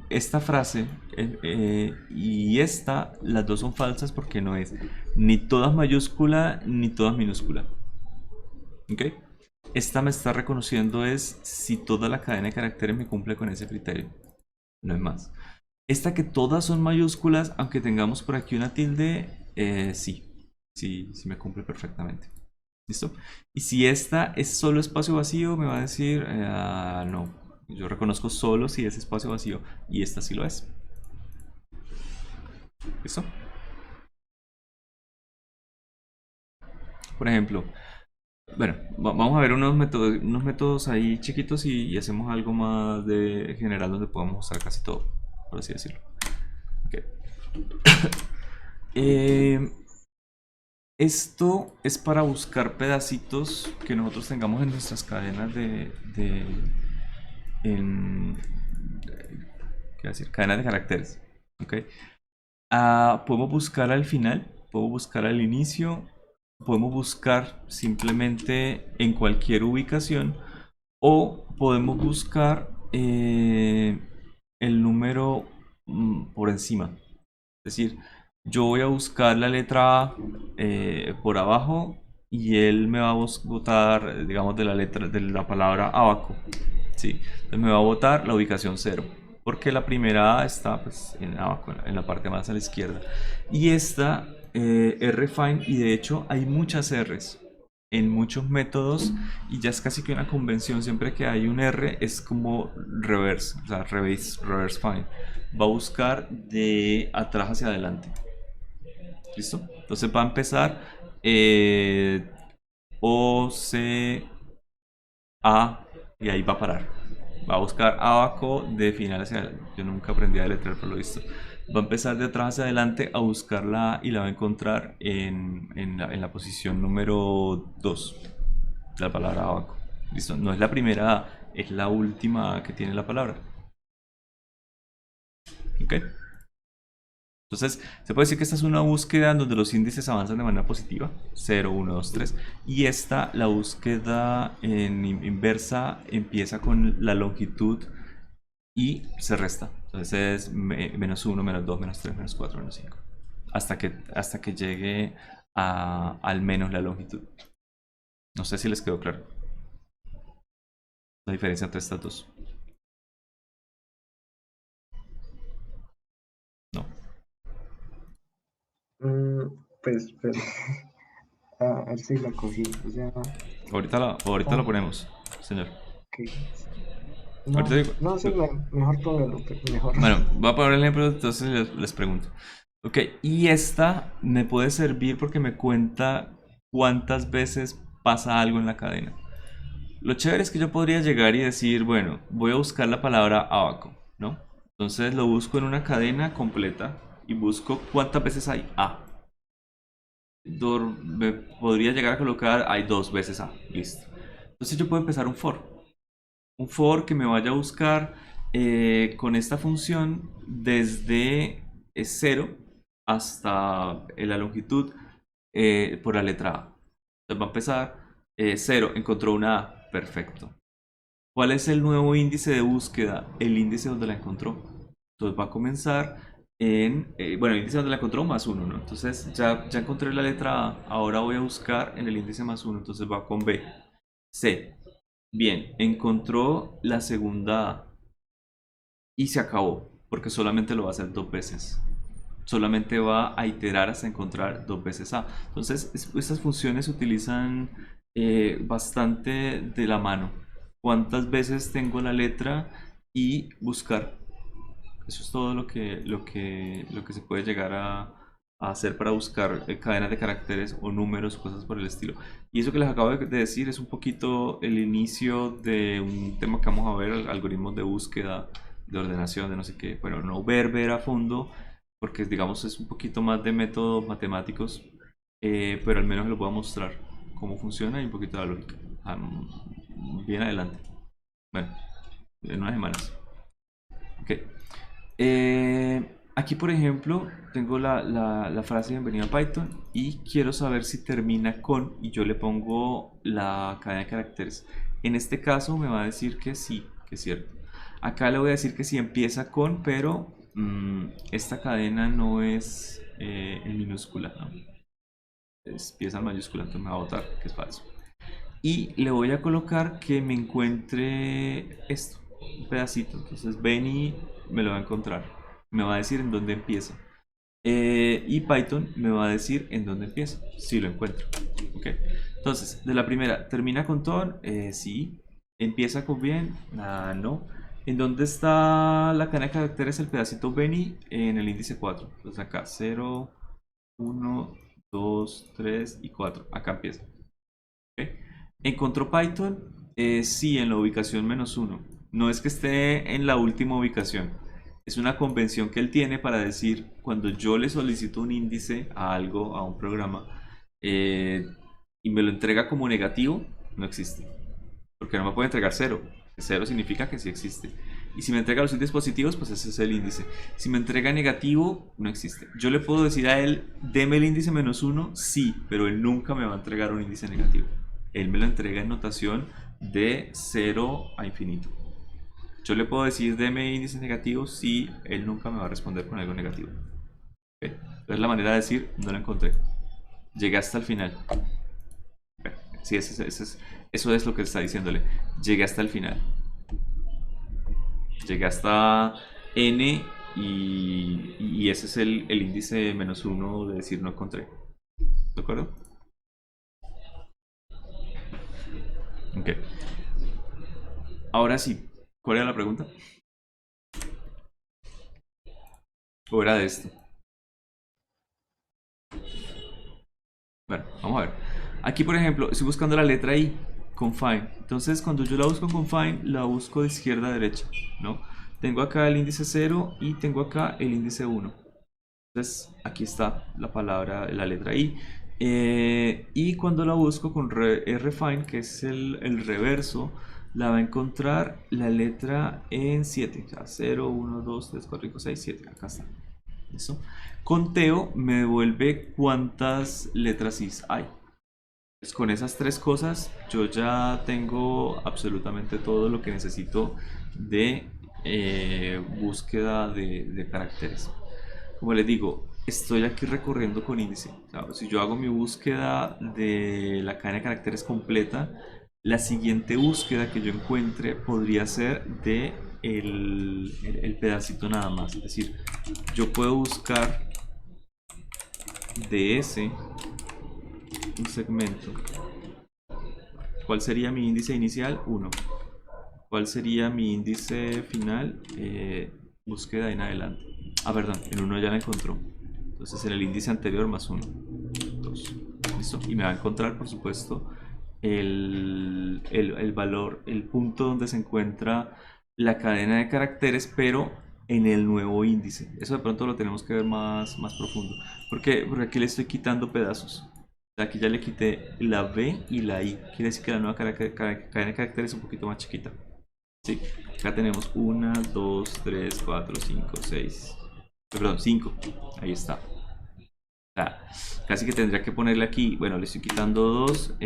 Esta frase y esta, las dos son falsas porque no es ni todas mayúscula ni todas minúscula. ¿Ok? Esta me está reconociendo es si toda la cadena de caracteres me cumple con ese criterio. No es más. Esta que todas son mayúsculas, aunque tengamos por aquí una tilde, sí me cumple perfectamente. ¿Listo? Y si esta es solo espacio vacío, me va a decir, no, yo reconozco solo si es espacio vacío, y esta sí lo es. ¿Listo? Por ejemplo, bueno, vamos a ver unos métodos ahí chiquitos y hacemos algo más de general donde podamos usar casi todo, por así decirlo. Okay. Esto es para buscar pedacitos que nosotros tengamos en nuestras cadenas ¿qué decir? Cadenas de caracteres. ¿Okay? Podemos buscar al final, podemos buscar al inicio, podemos buscar simplemente en cualquier ubicación o podemos buscar el número por encima. Es decir, yo voy a buscar la letra A por abajo y él me va a botar, digamos, de la letra de la palabra abaco. ¿Sí? Entonces me va a botar la ubicación 0. Porque la primera A está pues, en abajo, en la parte más a la izquierda. Y esta rfind, y de hecho hay muchas R's en muchos métodos y ya es casi que una convención, siempre que hay un R es como reverse, o sea, reverse find. Va a buscar de atrás hacia adelante. ¿Listo? Entonces va a empezar O, C, A y ahí va a parar. Va a buscar abajo de final hacia adelante. Yo nunca aprendí a deletrear por lo visto. Va a empezar de atrás hacia adelante a buscar la A y la va a encontrar en la posición número 2 de la palabra abaco. ¿Listo? No es la primera A, es la última A que tiene la palabra. ¿Ok? Entonces, se puede decir que esta es una búsqueda donde los índices avanzan de manera positiva, 0, 1, 2, 3. Y esta, la búsqueda en inversa, empieza con la longitud y se resta. Entonces es menos 1, menos 2, menos 3, menos 4, menos 5. Hasta que llegue a al menos la longitud. No sé si les quedó claro la diferencia entre estas dos. No. Pues, a ver si la cogí. O sea, Ahorita lo ponemos, señor. que no, Ahorita digo- no, sí, mejor póngalo, mejor. Bueno, voy a poner el ejemplo, entonces les pregunto. Ok, y esta me puede servir porque me cuenta cuántas veces pasa algo en la cadena. Lo chévere es que yo podría llegar y decir, bueno, voy a buscar la palabra abaco, ¿no? Entonces lo busco en una cadena completa y busco cuántas veces hay A. Me podría llegar a colocar hay 2 veces A, listo. Entonces yo puedo empezar un for. Un for que me vaya a buscar con esta función desde 0 hasta la longitud por la letra A. Entonces va a empezar 0, encontró una A, perfecto. ¿Cuál es el nuevo índice de búsqueda? El índice donde la encontró. Entonces va a comenzar en, bueno, el índice donde la encontró más 1, ¿no? Entonces ya encontré la letra A, ahora voy a buscar en el índice más 1, entonces va con B. C. Bien, encontró la segunda A y se acabó, porque solamente lo va a hacer 2 veces. Solamente va a iterar hasta encontrar 2 veces A. Entonces, estas funciones se utilizan bastante de la mano. ¿Cuántas veces tengo la letra? Y buscar. Eso es todo lo que se puede llegar a hacer para buscar cadenas de caracteres o números o cosas por el estilo. Y eso que les acabo de decir es un poquito el inicio de un tema que vamos a ver, algoritmos de búsqueda, de ordenación, de no sé qué. Bueno, no ver a fondo, porque digamos es un poquito más de métodos matemáticos, pero al menos les voy a mostrar cómo funciona y un poquito de la lógica. Bien adelante. Bueno, en unas semanas. Ok. Aquí por ejemplo tengo la frase bienvenido a Python y quiero saber si termina con, y yo le pongo la cadena de caracteres. En este caso me va a decir que sí, que es cierto. Acá le voy a decir que sí empieza con, pero esta cadena no es en minúscula, ¿no? Empieza en mayúscula, entonces me va a botar que es falso. Y le voy a colocar que me encuentre esto, un pedacito. Entonces Benny me lo va a encontrar, me va a decir en dónde empieza. Y Python me va a decir en dónde empieza, si lo encuentro. ¿Okay? Entonces, de la primera, ¿termina con ton? Sí. ¿Empieza con bien? No. ¿En dónde está la cadena de caracteres, el pedacito Benny? En el índice 4. Entonces acá 0, 1, 2, 3 y 4. Acá empieza. ¿Okay? ¿Encontró Python? Sí, en la ubicación -1. No es que esté en la última ubicación. Es una convención que él tiene para decir, cuando yo le solicito un índice a algo, a un programa, y me lo entrega como negativo, no existe. Porque no me puede entregar 0. 0 significa que sí existe. Y si me entrega los índices positivos, pues ese es el índice. Si me entrega negativo, no existe. Yo le puedo decir a él, deme el índice -1, sí, pero él nunca me va a entregar un índice negativo. Él me lo entrega en notación de 0 a infinito. Yo le puedo decir, deme índices negativos, sí, él nunca me va a responder con algo negativo. ¿Okay? Entonces la manera de decir, no lo encontré. Llegué hasta el final. Okay. Sí, eso es lo que está diciéndole. Llegué hasta el final. Llegué hasta n y ese es el índice -1 de decir no encontré. ¿De acuerdo? Ok. Ahora sí, ¿cuál era la pregunta? ¿O era de esto? Bueno, vamos a ver. Aquí, por ejemplo, estoy buscando la letra I con find. Entonces, cuando yo la busco con find, la busco de izquierda a derecha, ¿no? Tengo acá el índice 0 y tengo acá el índice 1. Entonces, aquí está la palabra, la letra I. Y cuando la busco con rfind, que es el reverso, la va a encontrar la letra en 7. O sea, 0, 1, 2, 3, 4, 5, 6, 7. Acá está. ¿Listo? Conteo me devuelve cuántas letras I hay. Pues con esas tres cosas yo ya tengo absolutamente todo lo que necesito de búsqueda de caracteres. Como les digo, estoy aquí recorriendo con índice. O sea, si yo hago mi búsqueda de la cadena de caracteres completa, la siguiente búsqueda que yo encuentre podría ser de el pedacito nada más. Es decir, yo puedo buscar de ese un segmento. ¿Cuál sería mi índice inicial? 1. ¿Cuál sería mi índice final? Búsqueda en adelante. Ah, perdón, en 1 ya la encontró. Entonces en el índice anterior más 1. 2. ¿Listo? Y me va a encontrar, por supuesto, el valor, el punto donde se encuentra la cadena de caracteres, pero en el nuevo índice. Eso de pronto lo tenemos que ver más profundo. ¿Por qué? Porque aquí le estoy quitando pedazos. Aquí ya le quité la B y la I. Quiere decir que la nueva cadena de caracteres es un poquito más chiquita. ¿Sí? Acá tenemos 1, 2, 3, 4, 5, 6. Perdón, 5. Ahí está. O sea, casi que tendría que ponerle aquí. Bueno, le estoy quitando 2.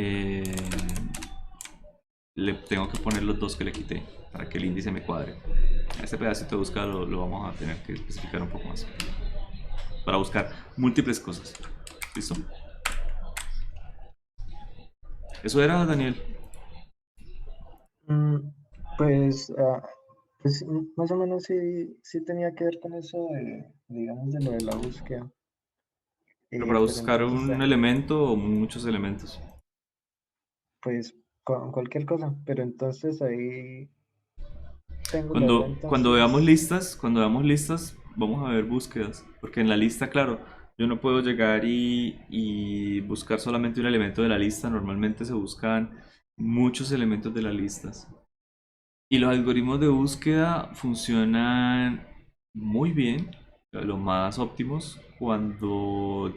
Le tengo que poner los 2 que le quité para que el índice me cuadre. Este pedacito de búsqueda lo vamos a tener que especificar un poco más. Para buscar múltiples cosas. ¿Listo? Eso era, Daniel. Mm, Pues, más o menos sí tenía que ver con eso de, digamos, de lo de la búsqueda. Pero para Pero buscar entonces, un elemento o muchos elementos. pues, con cualquier cosa. Pero entonces ahí tengo la duda Cuando veamos entonces. listas, vamos a ver búsquedas. Porque en la lista, claro, yo no puedo llegar y buscar solamente un elemento de la lista. Normalmente se buscan muchos elementos de las listas. Y los algoritmos de búsqueda funcionan muy bien, los más óptimos, o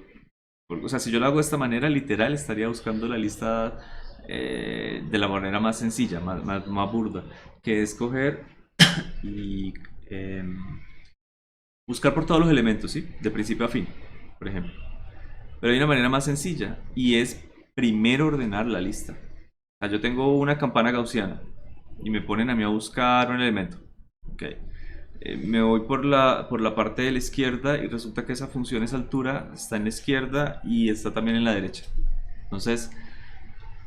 sea, si yo lo hago de esta manera, literal, estaría buscando la lista de la manera más sencilla, más burda, que es coger y buscar por todos los elementos, ¿sí? De principio a fin, por ejemplo. Pero hay una manera más sencilla y es primero ordenar la lista. O sea, yo tengo una campana gaussiana y me ponen a mí a buscar un elemento. Ok. Me voy por la parte de la izquierda y resulta que esa función, esa altura, está en la izquierda y está también en la derecha. Entonces,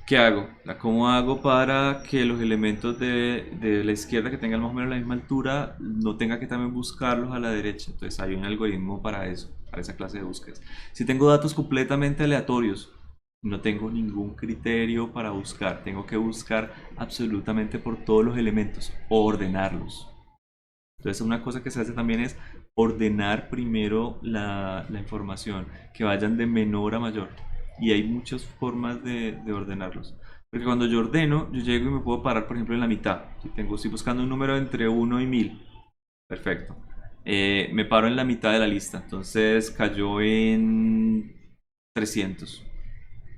¿qué hago? ¿Cómo hago para que los elementos de la izquierda que tengan más o menos la misma altura no tenga que también buscarlos a la derecha? Entonces hay un algoritmo para eso, para esa clase de búsquedas. Si tengo datos completamente aleatorios, no tengo ningún criterio para buscar. Tengo que buscar absolutamente por todos los elementos o ordenarlos. Entonces una cosa que se hace también es ordenar primero la información, que vayan de menor a mayor. Y hay muchas formas de ordenarlos. Porque cuando yo ordeno, yo llego y me puedo parar, por ejemplo, en la mitad. Estoy buscando un número entre 1 y 1000. Perfecto. Me paro en la mitad de la lista. Entonces cayó en 300.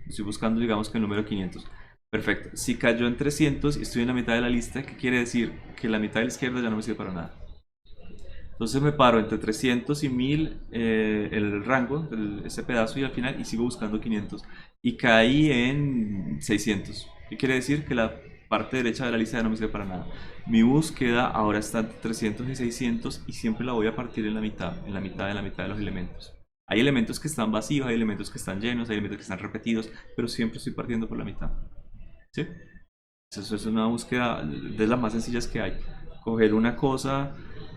Estoy buscando, digamos que el número 500. Perfecto. Si cayó en 300 y estoy en la mitad de la lista, ¿qué quiere decir? Que la mitad de la izquierda ya no me sirve para nada. Entonces me paro entre 300 y 1000 el rango, ese pedazo y al final y sigo buscando 500. Y caí en 600. ¿Qué quiere decir? Que la parte derecha de la lista ya no me sirve para nada. Mi búsqueda ahora está entre 300 y 600 y siempre la voy a partir en la mitad de la mitad de los elementos. Hay elementos que están vacíos, hay elementos que están llenos, hay elementos que están repetidos, pero siempre estoy partiendo por la mitad. ¿Sí? Eso es una búsqueda de las más sencillas que hay. Coger una cosa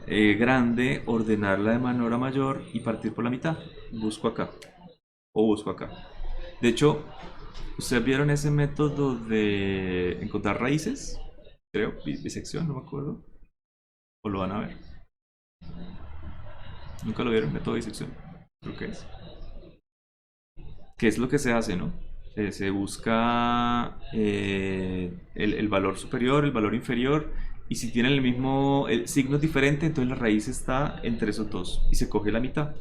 grande, ordenarla de menor a mayor y partir por la mitad. Busco acá o busco acá. De hecho, ¿ustedes vieron ese método de encontrar raíces? Creo, bisección, no me acuerdo. ¿O lo van a ver? ¿Nunca lo vieron? Método de disección. Creo que es. ¿Qué es lo que se hace, no? Se busca el valor superior, el valor inferior, y si tienen el mismo signo diferente, entonces la raíz está entre esos dos y se coge la mitad.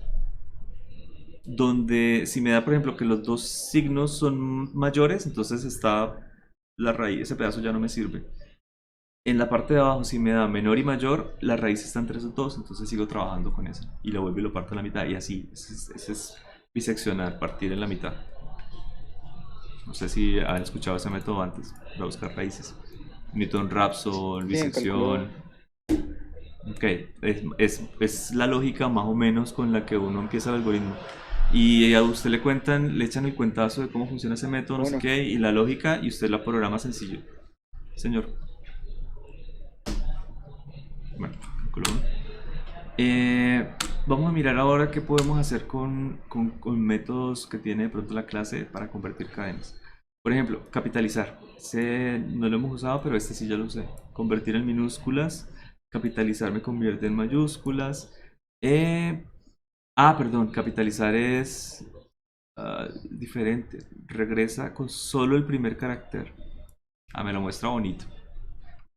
Donde si me da, por ejemplo, que los dos signos son mayores, entonces está la raíz, ese pedazo ya no me sirve. En la parte de abajo, si me da menor y mayor, la raíz está entre esos dos, entonces sigo trabajando con eso. Y lo vuelvo y lo parto en la mitad, y así. Ese es biseccionar, partir en la mitad. No sé si han escuchado ese método antes, para buscar raíces. Newton-Raphson, Sí, en cálculo. bisección. Ok, es la lógica más o menos con la que uno empieza el algoritmo. Y a usted le cuentan, le echan el cuentazo de cómo funciona ese método, no sé Bueno, qué, y la lógica, y usted la programa sencillo. Señor. Bueno, cálculo uno. Vamos a mirar ahora qué podemos hacer con métodos que tiene de pronto la clase para convertir cadenas. Por ejemplo, capitalizar. No lo hemos usado, pero este sí ya lo usé. Convertir en minúsculas. Capitalizar me convierte en mayúsculas. Perdón, capitalizar es diferente. Regresa con solo el primer carácter. Me lo muestra bonito.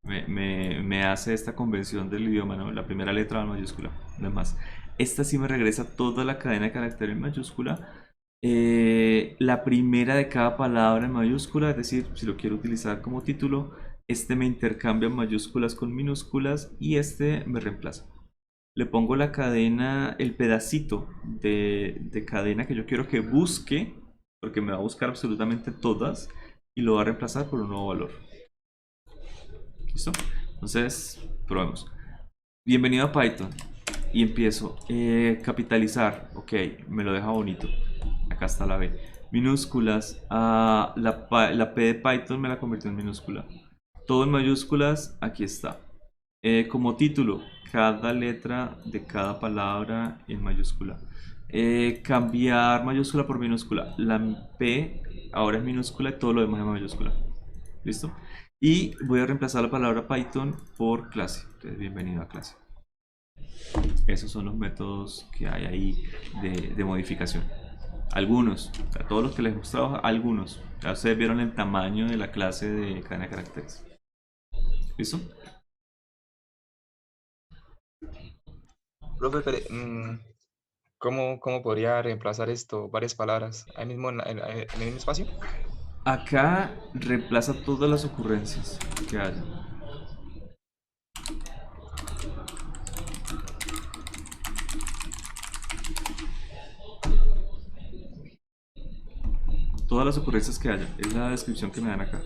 me hace esta convención del idioma, ¿no? La primera letra va en mayúscula, no es más. Esta sí me regresa toda la cadena de caracteres en mayúscula. La primera de cada palabra en mayúscula, es decir, si lo quiero utilizar como título, este me intercambia mayúsculas con minúsculas y este me reemplaza. Le pongo la cadena, el pedacito de cadena que yo quiero que busque, porque me va a buscar absolutamente todas y lo va a reemplazar por un nuevo valor. ¿Listo? Entonces, probemos. Bienvenido a Python. Y empiezo. Capitalizar. Ok, me lo deja bonito. Acá está la B. Minúsculas. La P de Python me la convirtió en minúscula. Todo en mayúsculas. Aquí está. Como título, cada letra de cada palabra en mayúscula. Cambiar mayúscula por minúscula. La P ahora es minúscula y todo lo demás es mayúscula. ¿Listo? Y voy a reemplazar la palabra Python por clase. Entonces, bienvenido a clase. Esos son los métodos que hay ahí de modificación. Algunos, a todos los que les mostraba, algunos. Ya ustedes vieron el tamaño de la clase de cadena de caracteres. ¿Listo? Profe, pero, ¿cómo podría reemplazar esto? Varias palabras. Ahí mismo en el mismo espacio. Acá reemplaza todas las ocurrencias que haya. Todas las ocurrencias que haya. Es la descripción que me dan acá.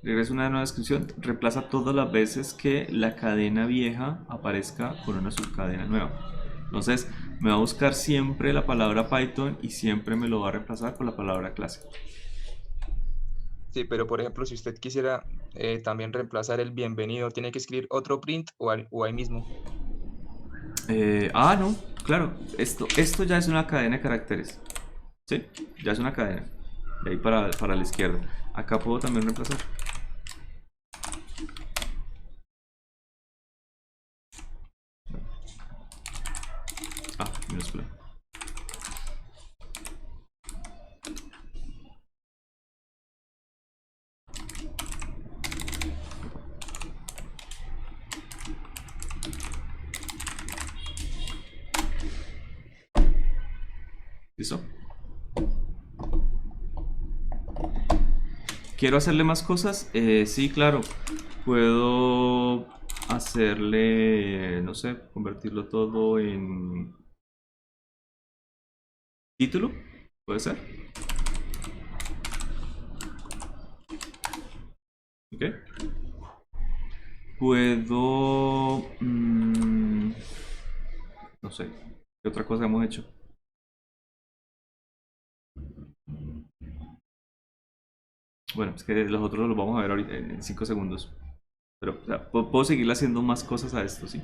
Regreso una nueva descripción. Reemplaza todas las veces que la cadena vieja aparezca con una subcadena nueva. Entonces me va a buscar siempre la palabra Python y siempre me lo va a reemplazar por la palabra clase. Sí, pero por ejemplo, si usted quisiera también reemplazar el bienvenido, ¿tiene que escribir otro print o ahí mismo? No, claro, esto ya es una cadena de caracteres. ¿Sí? Ya es una cadena. De ahí para la izquierda. Acá puedo también reemplazar. Minúscula. ¿Listo? ¿Quiero hacerle más cosas? Sí, claro. Puedo hacerle, no sé, convertirlo todo en título. ¿Puede ser? ¿Ok? Puedo... no sé. ¿Qué otra cosa hemos hecho? Bueno, es que los otros los vamos a ver ahorita en 5 segundos. Pero o sea, puedo seguirle haciendo más cosas a esto, ¿sí?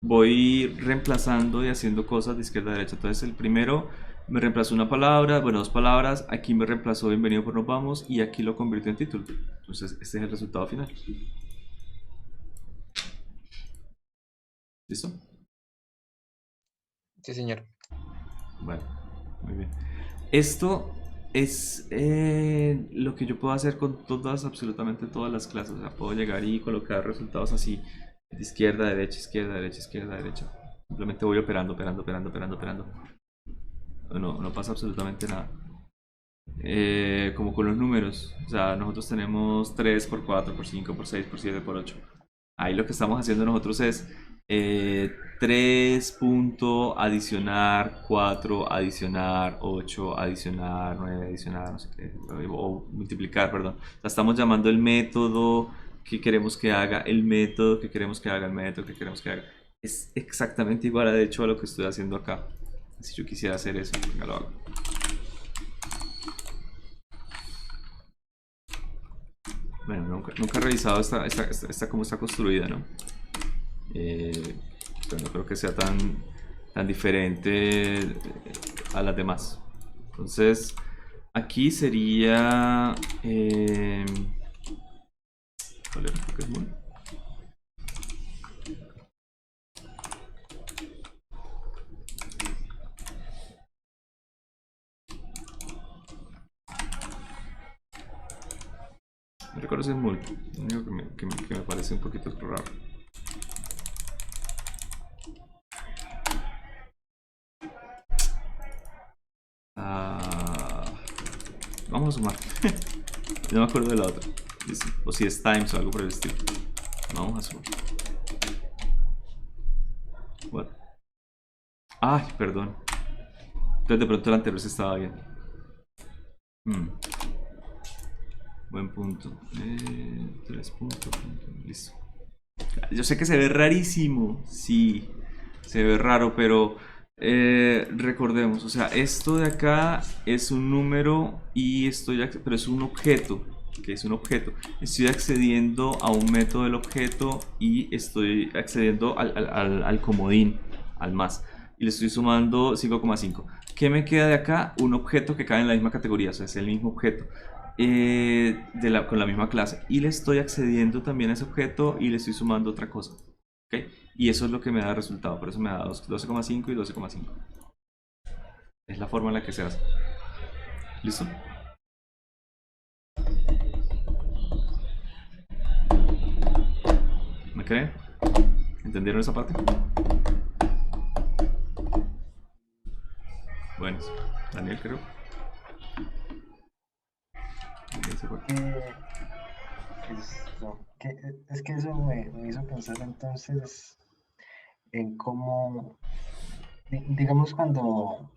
Voy reemplazando y haciendo cosas de izquierda a derecha. Entonces el primero me reemplazó una palabra, bueno, dos palabras. Aquí me reemplazó bienvenido por nos vamos y aquí lo convirtió en título. Entonces este es el resultado final. ¿Listo? Sí, señor. Bueno, muy bien. Esto es lo que yo puedo hacer con todas, absolutamente todas las clases. O sea, puedo llegar y colocar resultados así de izquierda, derecha, izquierda, derecha, izquierda, derecha. Simplemente voy operando, operando. No pasa absolutamente nada. Como con los números. O sea, nosotros tenemos 3 por 4 por 5 por 6 por 7 por 8. Ahí lo que estamos haciendo nosotros es 3 punto adicionar 4 adicionar 8 adicionar 9 adicionar no sé qué, o multiplicar, perdón. O sea, estamos llamando el método que queremos que haga, el método que queremos que haga, el método que queremos que haga. Es exactamente igual, de hecho, a lo que estoy haciendo acá. Si yo quisiera hacer eso, venga, lo hago. Bueno, nunca he revisado esta cómo está construida, ¿no? Pero no creo que sea tan diferente a las demás. Entonces, aquí sería... ¿cuál era el Pokémon? No recuerdo es el mul. Lo único que me parece un poquito raro. Vamos a sumar. No me acuerdo de la otra. O si es times o algo por el estilo. Vamos a sumar. What? Ay, perdón. Entonces de pronto el anterior se estaba bien. Buen punto. 3 puntos. Listo. Yo sé que se ve rarísimo. Sí, se ve raro, pero recordemos. O sea, esto de acá es un número y pero es un objeto. Que es un objeto. Estoy accediendo a un método del objeto y estoy accediendo al comodín, al más. Y le estoy sumando 5,5. ¿Qué me queda de acá? Un objeto que cae en la misma categoría, o sea, es el mismo objeto. Con la misma clase. Y le estoy accediendo también a ese objeto y le estoy sumando otra cosa. ¿Okay? Y eso es lo que me da el resultado. Por eso me da 12,5 y 12,5. Es la forma en la que se hace. ¿Listo? ¿Me creen? ¿Entendieron esa parte? Bueno, Daniel creo. Es que eso me hizo pensar entonces en cómo, digamos, cuando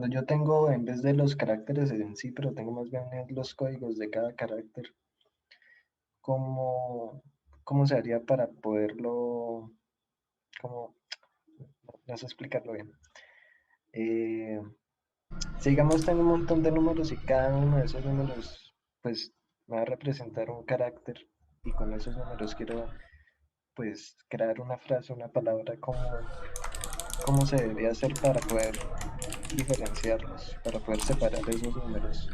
yo tengo, en vez de los caracteres en sí, pero tengo más bien los códigos de cada carácter, ¿cómo se haría para poderlo, cómo, no sé explicarlo bien? Si digamos tengo un montón de números y cada uno de esos números pues me va a representar un carácter y con esos números quiero pues crear una frase, una palabra, ¿cómo se debería hacer para poder diferenciarlos, para poder separar esos números?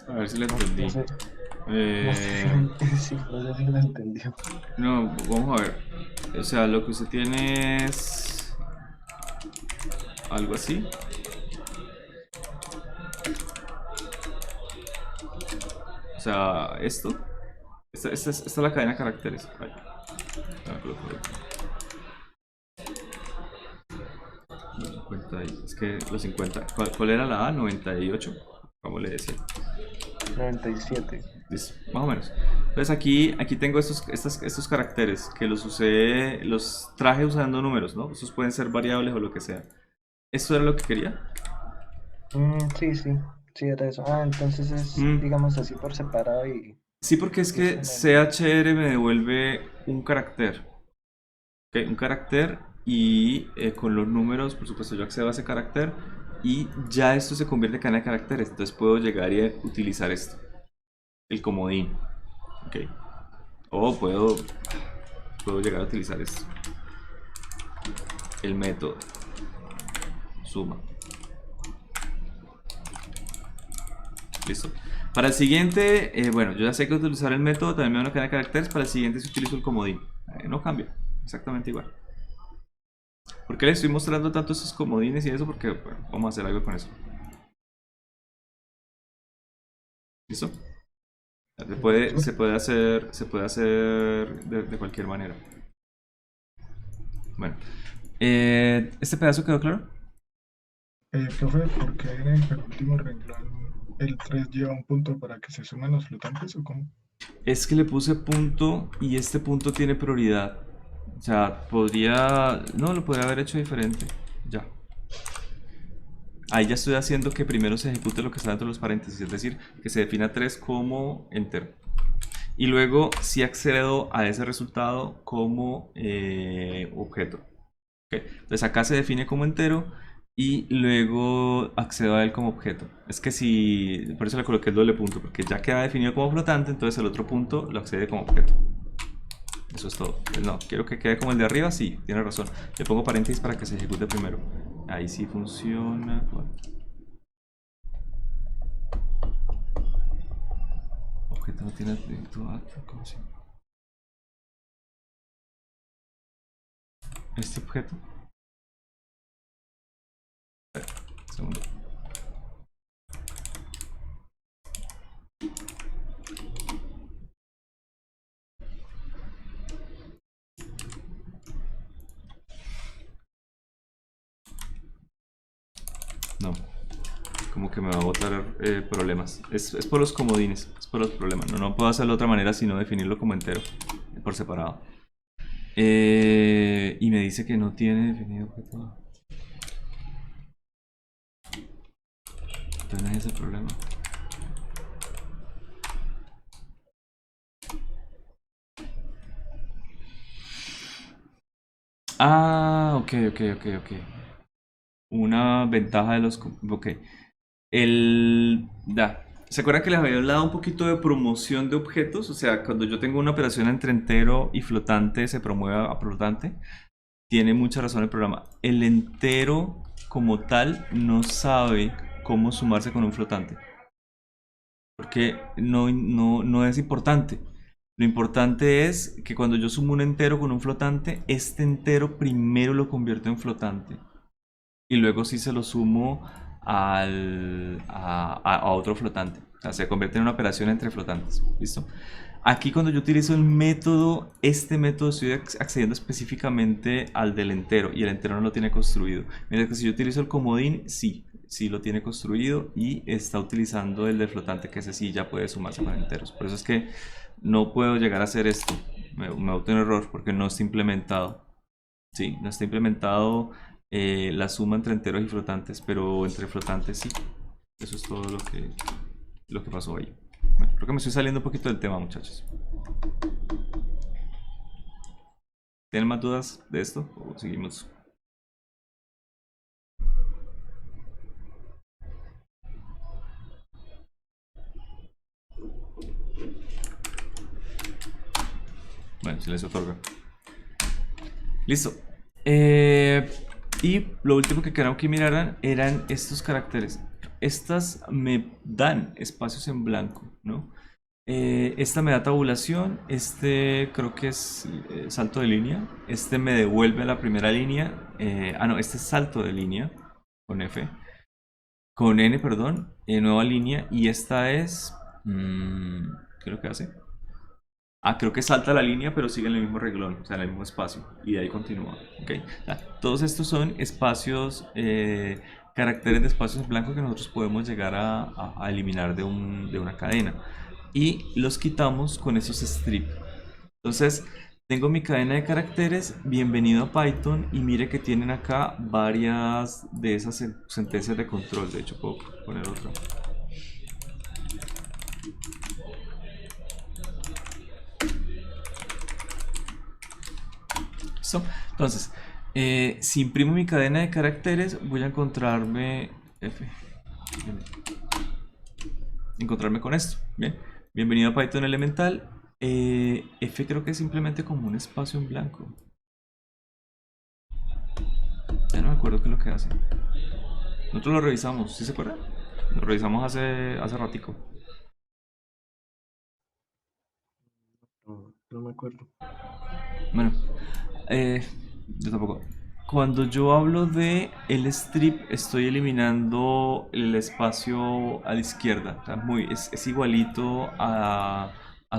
A ver si lo No, entendí. no sé si, no sé si lo entendió. No, vamos a ver. O sea, lo que usted tiene es algo así. O sea, esto. Esta es la cadena de caracteres. Ay, no, creo que- 50 es que los 50. ¿Cuál era la A? 98. ¿Cómo le decía? 97. Más o menos. Entonces aquí tengo estos caracteres que los traje usando números, ¿no? Estos pueden ser variables o lo que sea. ¿Esto era lo que quería? Sí, era eso. Entonces es, Mm, digamos así por separado y sí, porque es que justamente. CHR me devuelve un carácter. ¿Ok? Un carácter y con los números, por supuesto, yo accedo a ese carácter y ya esto se convierte en cadena de caracteres. Entonces puedo llegar y utilizar esto, el comodín. ¿Ok? O puedo llegar a utilizar esto, el método suma. Listo. Para el siguiente, bueno, yo ya sé que utilizar el método también me da una cadena de caracteres. Para el siguiente, si utilizo el comodín, no cambia, exactamente igual. ¿Por qué les estoy mostrando tanto estos comodines y eso? Porque bueno, vamos a hacer algo con eso. ¿Listo? Se puede hacer de cualquier manera. Bueno, ¿este pedazo quedó claro? Profe, ¿por qué en el penúltimo renglón el 3 lleva un punto para que se sumen los flotantes o cómo? Es que le puse punto y este punto tiene prioridad. O sea, no, lo podría haber hecho diferente. Ya. Ahí ya estoy haciendo que primero se ejecute lo que está dentro de los paréntesis, es decir, que se defina 3 como enter. Y luego sí accedo a ese resultado como objeto. ¿Okay? Entonces acá se define como entero y luego accedo a él como objeto. Es que si, por eso le coloqué el doble punto, porque ya queda definido como flotante, entonces el otro punto lo accede como objeto. Eso es todo. Pues no, quiero que quede como el de arriba, sí, tiene razón. Le pongo paréntesis para que se ejecute primero. Ahí sí funciona. Bueno. Objeto no tiene ¿cómo se llama? Este objeto. Segundo. No. Como que me va a botar problemas. Es por los comodines, es por los problemas. No puedo hacerlo de otra manera sino definirlo como entero, por separado. Y me dice que no tiene definido objeto. Entonces no es ese el problema. Ah, ok. Una ventaja de los... Ok. ¿Se acuerdan que les había hablado un poquito de promoción de objetos? O sea, cuando yo tengo una operación entre entero y flotante, se promueve a flotante. Tiene mucha razón el programa. El entero como tal no sabe cómo sumarse con un flotante. Porque no es importante. Lo importante es que cuando yo sumo un entero con un flotante, este entero primero lo convierto en flotante. Y luego sí se lo sumo a otro flotante. O sea, se convierte en una operación entre flotantes. ¿Listo? Aquí cuando yo utilizo el método, este método estoy accediendo específicamente al del entero y el entero no lo tiene construido. Mientras que si yo utilizo el comodín, sí lo tiene construido y está utilizando el del flotante, que ese sí ya puede sumarse con enteros. Por eso es que no puedo llegar a hacer esto. Me boté un error porque no está implementado. Sí, no está implementado la suma entre enteros y flotantes, pero entre flotantes sí. Eso es todo lo que pasó ahí. Bueno, creo que me estoy saliendo un poquito del tema, muchachos. ¿Tienen más dudas de esto o seguimos? Bueno, si les otorga. Listo. Y lo último que queríamos que miraran eran estos caracteres. Estas me dan espacios en blanco, ¿no? Esta me da tabulación, este creo que es salto de línea, este me devuelve a la primera línea, no, este es salto de línea con F, con N, perdón, nueva línea, y esta es, ¿qué es lo que hace? Creo que salta la línea pero sigue en el mismo reglón, o sea, en el mismo espacio, y de ahí continúa, ¿ok? Todos estos son espacios, caracteres de espacios en blanco que nosotros podemos llegar a eliminar de una cadena. Y los quitamos con esos strips. Entonces tengo mi cadena de caracteres, bienvenido a Python, y mire que tienen acá varias de esas sentencias de control. De hecho puedo poner otra. ¿Listo? Entonces si imprimo mi cadena de caracteres voy a encontrarme con esto. Bien. Bienvenido a Python Elemental. F creo que es simplemente como un espacio en blanco. Ya no me acuerdo qué es lo que hace. Nosotros lo revisamos, ¿sí se acuerdan? Lo revisamos hace ratico. No me acuerdo. Bueno, yo tampoco. Cuando yo hablo de el strip, estoy eliminando el espacio a la izquierda. O sea, es igualito a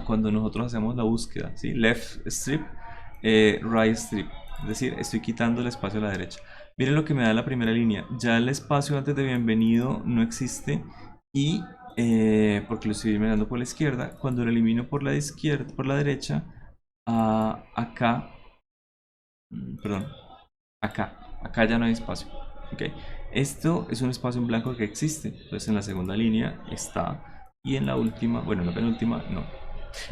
cuando nosotros hacemos la búsqueda, ¿sí? Left strip, right strip. Es decir, estoy quitando el espacio a la derecha. Miren lo que me da la primera línea. Ya el espacio antes de bienvenido no existe y porque lo estoy eliminando por la izquierda. Cuando lo elimino por la izquierda, por la derecha, acá, perdón, acá ya no hay espacio. ¿Okay? Esto es un espacio en blanco que existe. Entonces en la segunda línea está y en la última, bueno, en la penúltima no.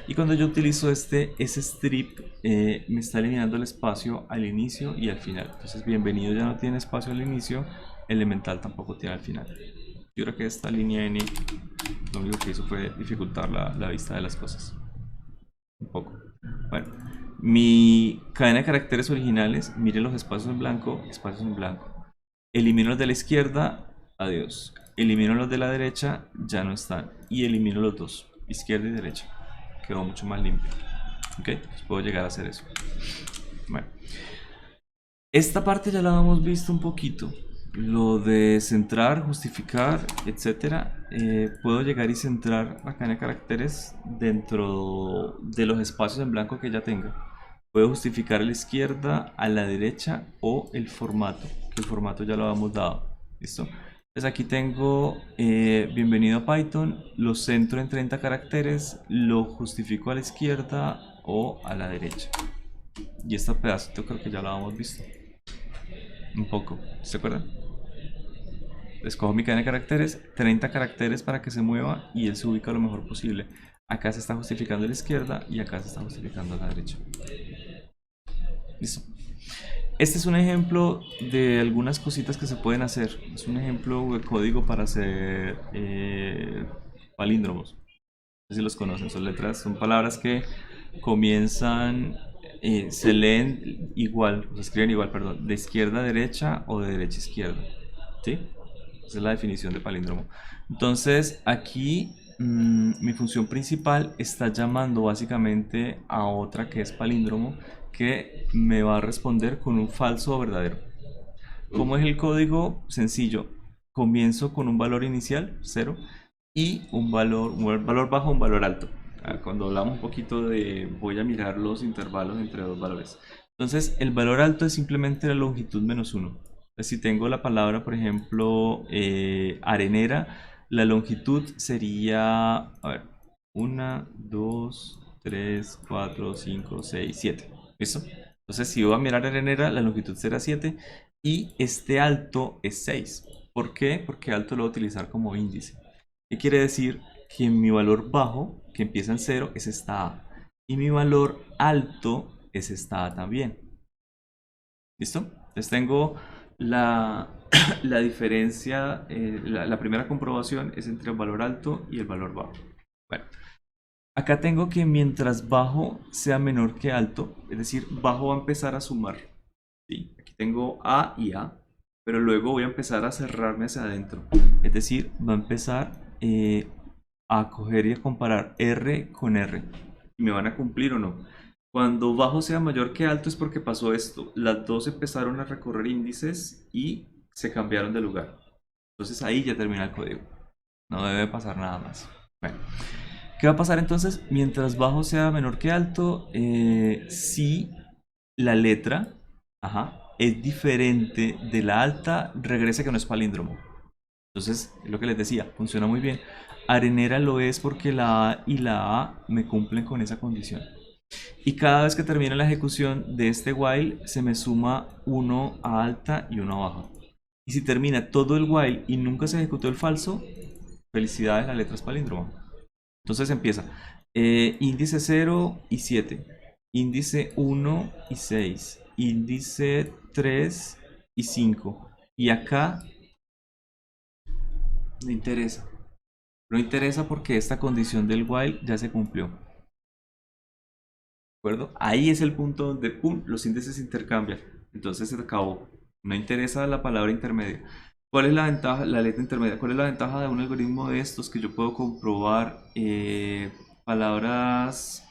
Y cuando yo utilizo ese strip, me está eliminando el espacio al inicio y al final. Entonces bienvenido ya no tiene espacio al inicio, elemental tampoco tiene al final. Yo creo que esta línea N lo único que hizo fue dificultar la vista de las cosas un poco. Bueno, mi cadena de caracteres originales, mire los espacios en blanco, elimino los de la izquierda, adiós, elimino los de la derecha, ya no están, y elimino los dos, izquierda y derecha, quedó mucho más limpio. Ok, entonces puedo llegar a hacer eso. Bueno, esta parte ya la hemos visto un poquito, lo de centrar, justificar, etcétera. Puedo llegar y centrar la cadena de caracteres dentro de los espacios en blanco que ya tenga. Puedo justificar a la izquierda, a la derecha o el formato, que el formato ya lo habíamos dado. ¿Listo? Entonces aquí tengo bienvenido a Python, lo centro en 30 caracteres, lo justifico a la izquierda o a la derecha. Y este pedacito creo que ya lo habíamos visto. Un poco, ¿se acuerdan? Escojo mi cadena de caracteres, 30 caracteres para que se mueva y él se ubica lo mejor posible. Acá se está justificando a la izquierda y acá se está justificando a la derecha. Listo. Este es un ejemplo de algunas cositas que se pueden hacer. Es un ejemplo de código para hacer palíndromos. No sé si los conocen, son letras, son palabras que comienzan, se leen igual, se escriben igual, perdón, de izquierda a derecha o de derecha a izquierda. ¿Sí? Esa es la definición de palíndromo. Entonces aquí mi función principal está llamando básicamente a otra que es palíndromo, que me va a responder con un falso o verdadero. ¿Cómo es el código? Sencillo. Comienzo con un valor inicial, 0, y un valor bajo, un valor alto. Cuando hablamos un poquito de voy a mirar los intervalos entre dos valores. Entonces el valor alto es simplemente la longitud menos 1. Si tengo la palabra, por ejemplo, arenera, la longitud sería, a ver, 1, 2, 3, 4, 5, 6, 7. ¿Listo? Entonces si voy a mirar arenera, la longitud será 7 y este alto es 6. ¿Por qué? Porque alto lo voy a utilizar como índice. ¿Qué quiere decir? Que mi valor bajo, que empieza en 0, es esta A. Y mi valor alto es esta A también. ¿Listo? Entonces tengo la diferencia, la primera comprobación es entre el valor alto y el valor bajo. Bueno, acá tengo que mientras bajo sea menor que alto, es decir, bajo va a empezar a sumar. ¿Sí? Aquí tengo A y A, pero luego voy a empezar a cerrarme hacia adentro. Es decir, va a empezar a coger y a comparar R con R. ¿Y me van a cumplir o no? Cuando bajo sea mayor que alto es porque pasó esto. Las dos empezaron a recorrer índices y se cambiaron de lugar. Entonces ahí ya termina el código. No debe pasar nada más. Bueno, ¿qué va a pasar entonces? Mientras bajo sea menor que alto, si la letra es diferente de la alta, regresa que no es palíndromo. Entonces, es lo que les decía, funciona muy bien. Arenera lo es porque la A y la A me cumplen con esa condición. Y cada vez que termina la ejecución de este while, se me suma uno a alta y uno a baja. Y si termina todo el while y nunca se ejecutó el falso, felicidades, la letra es palíndromo. Entonces empieza índice 0 y 7, índice 1 y 6, índice 3 y 5. Y acá no interesa. No interesa porque esta condición del while ya se cumplió. ¿De acuerdo? Ahí es el punto donde ¡pum!, los índices se intercambian. Entonces se acabó. No interesa la palabra intermedia. ¿Cuál es la ventaja, la letra intermedia? ¿Cuál es la ventaja de un algoritmo de estos? Que yo puedo comprobar palabras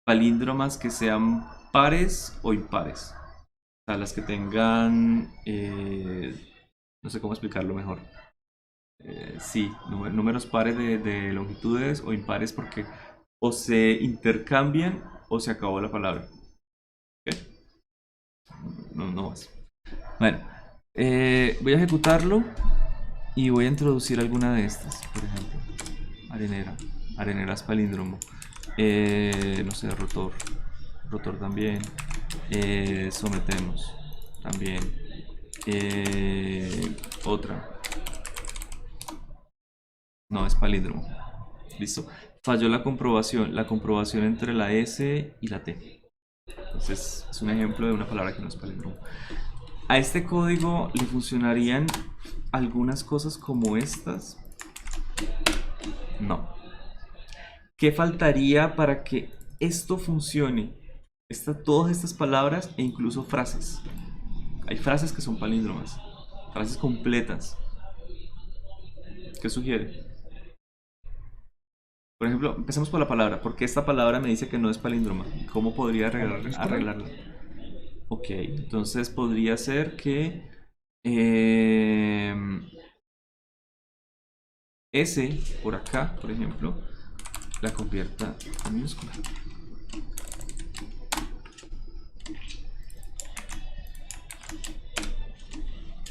palíndromas que sean pares o impares. O sea, las que tengan, no sé cómo explicarlo mejor. Sí, números pares de longitudes o impares, porque o se intercambian o se acabó la palabra. ¿Okay? No más. Bueno, voy a ejecutarlo y voy a introducir alguna de estas. Por ejemplo, arenera es palíndromo. No sé, rotor también. Sometemos también. Otra. No, es palíndromo. Listo. Falló la comprobación entre la S y la T. Entonces es un ejemplo de una palabra que no es palíndromo. A este código le funcionarían algunas cosas como estas. No. ¿Qué faltaría para que esto funcione? Todas estas palabras e incluso frases. Hay frases que son palíndromas. Frases completas. ¿Qué sugiere? Por ejemplo, empecemos por la palabra. ¿Por qué esta palabra me dice que no es palíndroma? ¿Cómo podría arreglarla? Ok, entonces podría ser que S por acá, por ejemplo, la convierta a minúscula.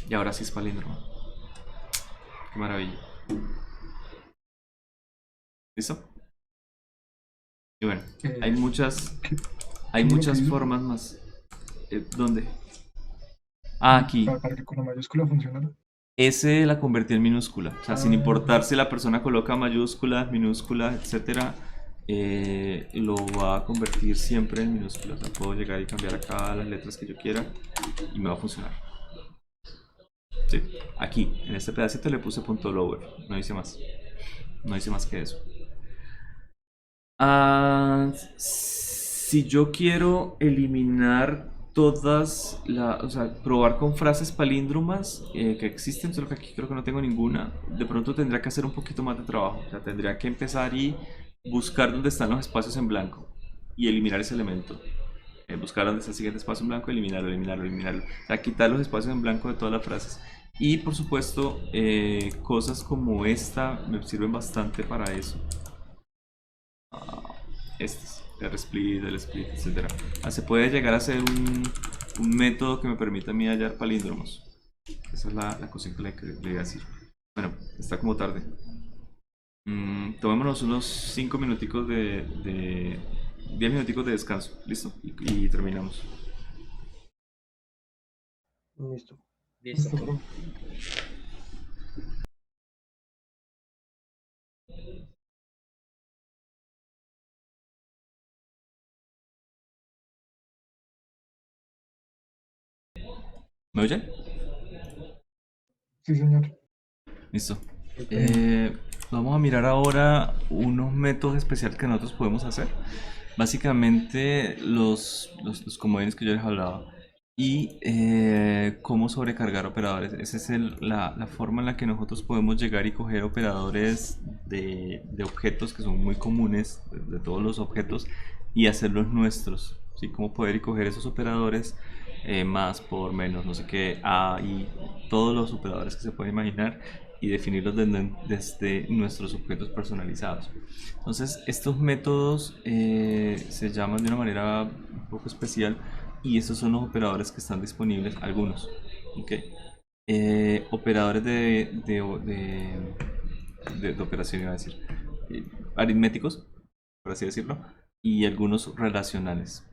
Y ahora sí es palíndromo. Qué maravilla. ¿Listo? Y bueno, hay muchas ¿cómo lo pido? formas más. ¿Dónde? Ah, aquí. Para que con la mayúscula funcionara. S la convertí en minúscula. O sea, sin Ah, importar si la persona coloca mayúsculas, minúsculas, etcétera, lo va a convertir siempre en minúsculas. O sea, puedo llegar y cambiar acá las letras que yo quiera y me va a funcionar. Sí, aquí, en este pedacito le puse punto lower. No hice más. No hice más que eso. Si yo quiero eliminar todas las, o sea, probar con frases palíndromas que existen, solo que aquí creo que no tengo ninguna, de pronto tendría que hacer un poquito más de trabajo. O sea, tendría que empezar y buscar dónde están los espacios en blanco y eliminar ese elemento. Buscar dónde está el siguiente espacio en blanco, eliminarlo, eliminarlo, eliminarlo. O sea, quitar los espacios en blanco de todas las frases. Y por supuesto, cosas como esta me sirven bastante para eso. Estos, el split, etc. Se puede llegar a hacer un método que me permita a mí hallar palíndromos. Esa es la cosa que le iba a decir. Bueno, está como tarde. Tomémonos unos 5 minuticos 10 minuticos de descanso. ¿Listo? Y terminamos. Listo. Listo. profe. ¿Me oyen? Sí, señor. Listo. Vamos a mirar ahora unos métodos especiales que nosotros podemos hacer. Básicamente los comodines que yo les hablaba. Y cómo sobrecargar operadores. Esa es la forma en la que nosotros podemos llegar y coger operadores de objetos que son muy comunes, de todos los objetos, y hacerlos nuestros. ¿Sí? Cómo poder y coger esos operadores, más, por, menos, no sé qué, a, y todos los operadores que se pueden imaginar, y definirlos desde nuestros objetos personalizados. Entonces, estos métodos se llaman de una manera un poco especial, y estos son los operadores que están disponibles, algunos. ¿Okay? Operadores de operación, iba a decir, aritméticos, por así decirlo, y algunos relacionales.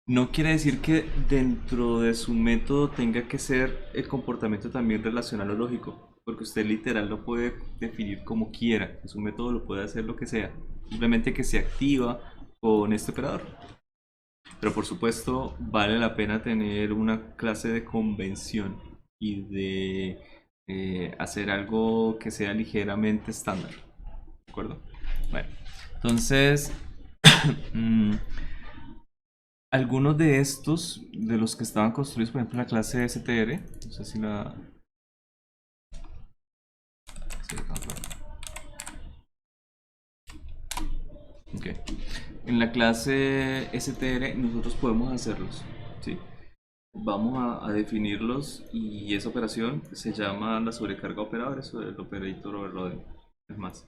No quiere decir que dentro de su método tenga que ser el comportamiento también relacional o lógico, porque usted literal lo puede definir como quiera, que su método lo puede hacer lo que sea, simplemente que se activa con este operador. Pero por supuesto vale la pena tener una clase de convención y de hacer algo que sea ligeramente estándar, ¿de acuerdo? Bueno, entonces algunos de estos, de los que estaban construidos, por ejemplo, en la clase STR, no sé si la... Sí, ok. En la clase STR nosotros podemos hacerlos, ¿sí? Vamos a definirlos, y esa operación se llama la sobrecarga de operadores o el operator overloading. Es más,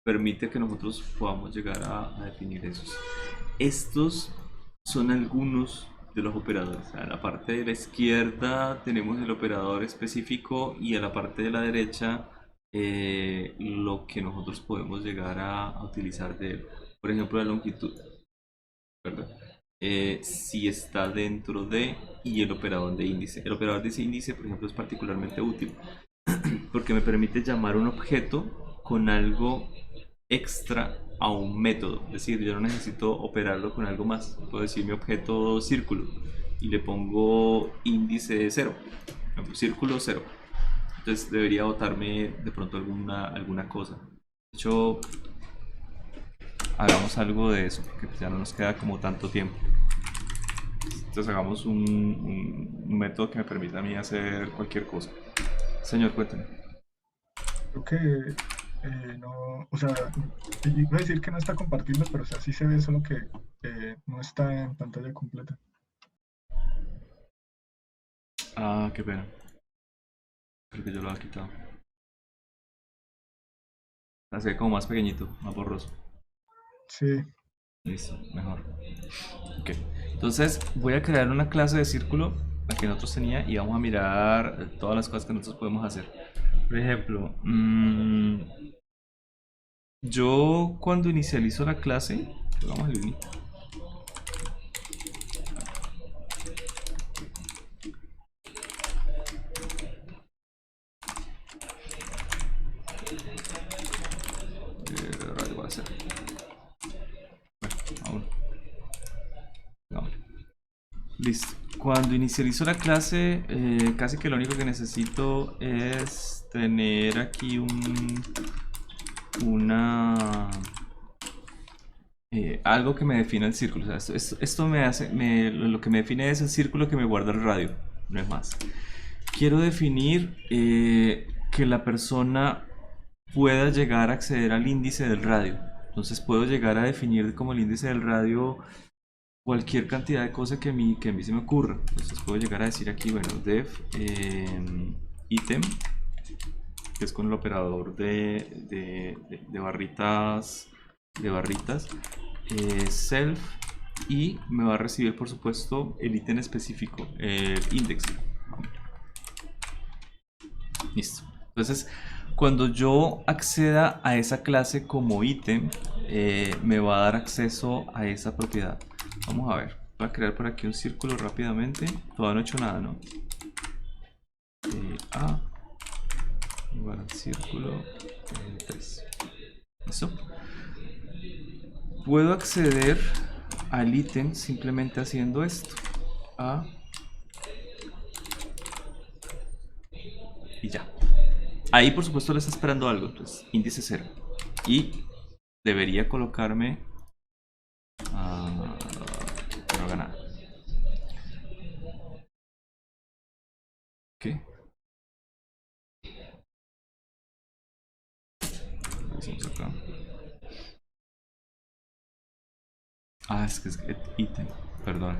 permite que nosotros podamos llegar a definir esos. Estos son algunos de los operadores. A la parte de la izquierda tenemos el operador específico, y a la parte de la derecha lo que nosotros podemos llegar a utilizar de él. Por ejemplo, la longitud, ¿verdad? Si está dentro de, y el operador de índice. El operador de ese índice, por ejemplo, es particularmente útil porque me permite llamar un objeto con algo extra a un método. Es decir, yo no necesito operarlo con algo más. Puedo decir mi objeto círculo y le pongo índice 0, círculo 0. Entonces debería botarme de pronto alguna cosa. De hecho, hagamos algo de eso, porque ya no nos queda como tanto tiempo. Entonces hagamos un método que me permita a mí hacer cualquier cosa. Señor, cuénteme. Creo que no, o sea, iba a decir que no está compartiendo, pero o sea, sí se ve, solo que no está en pantalla completa. Ah, qué pena. Creo que yo lo había quitado. Hace como más pequeñito, más borroso. Sí, Listo, mejor. Ok. Entonces voy a crear una clase de círculo, la que nosotros tenía, y vamos a mirar todas las cosas que nosotros podemos hacer. Por ejemplo, yo cuando inicializo la clase, vamos al inicio. Radio va a ser. Bueno, vamos. Listo. Cuando inicializo la clase, casi que lo único que necesito es tener aquí algo que me defina el círculo. O sea, esto me hace, lo que me define es el círculo que me guarda el radio, no es más. Quiero definir que la persona pueda llegar a acceder al índice del radio. Entonces puedo llegar a definir como el índice del radio cualquier cantidad de cosas que a mí se me ocurra. Entonces puedo llegar a decir aquí, bueno, def item, que es con el operador de barritas, self, y me va a recibir, por supuesto, el ítem específico, el index. Listo. Entonces, cuando yo acceda a esa clase como ítem, me va a dar acceso a esa propiedad. Vamos a ver, voy a crear por aquí un círculo rápidamente. Todavía no he hecho nada, ¿no? A igual al círculo 3. ¿Listo? Puedo acceder al ítem simplemente haciendo esto. A y ya. Ahí por supuesto le está esperando algo, entonces índice 0. Y debería colocarme que no haga nada. ¿Qué? Hacemos acá. Ah, es que es ítem, perdón.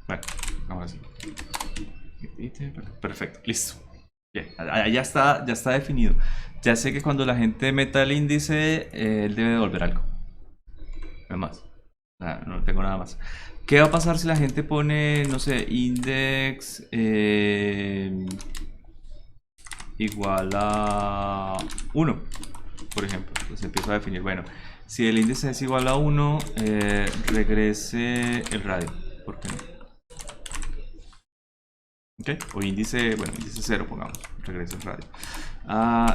Bueno, ahora sí. Perfecto, listo. Bien, ya está definido. Ya sé que cuando la gente meta el índice, él debe devolver algo. No más. No tengo nada más. ¿Qué va a pasar si la gente pone, no sé, index igual a 1, por ejemplo? Entonces empiezo a definir, bueno, si el índice es igual a 1, regrese el radio. ¿Por qué no? ¿Ok? O índice, bueno, índice 0, pongamos, regrese el radio.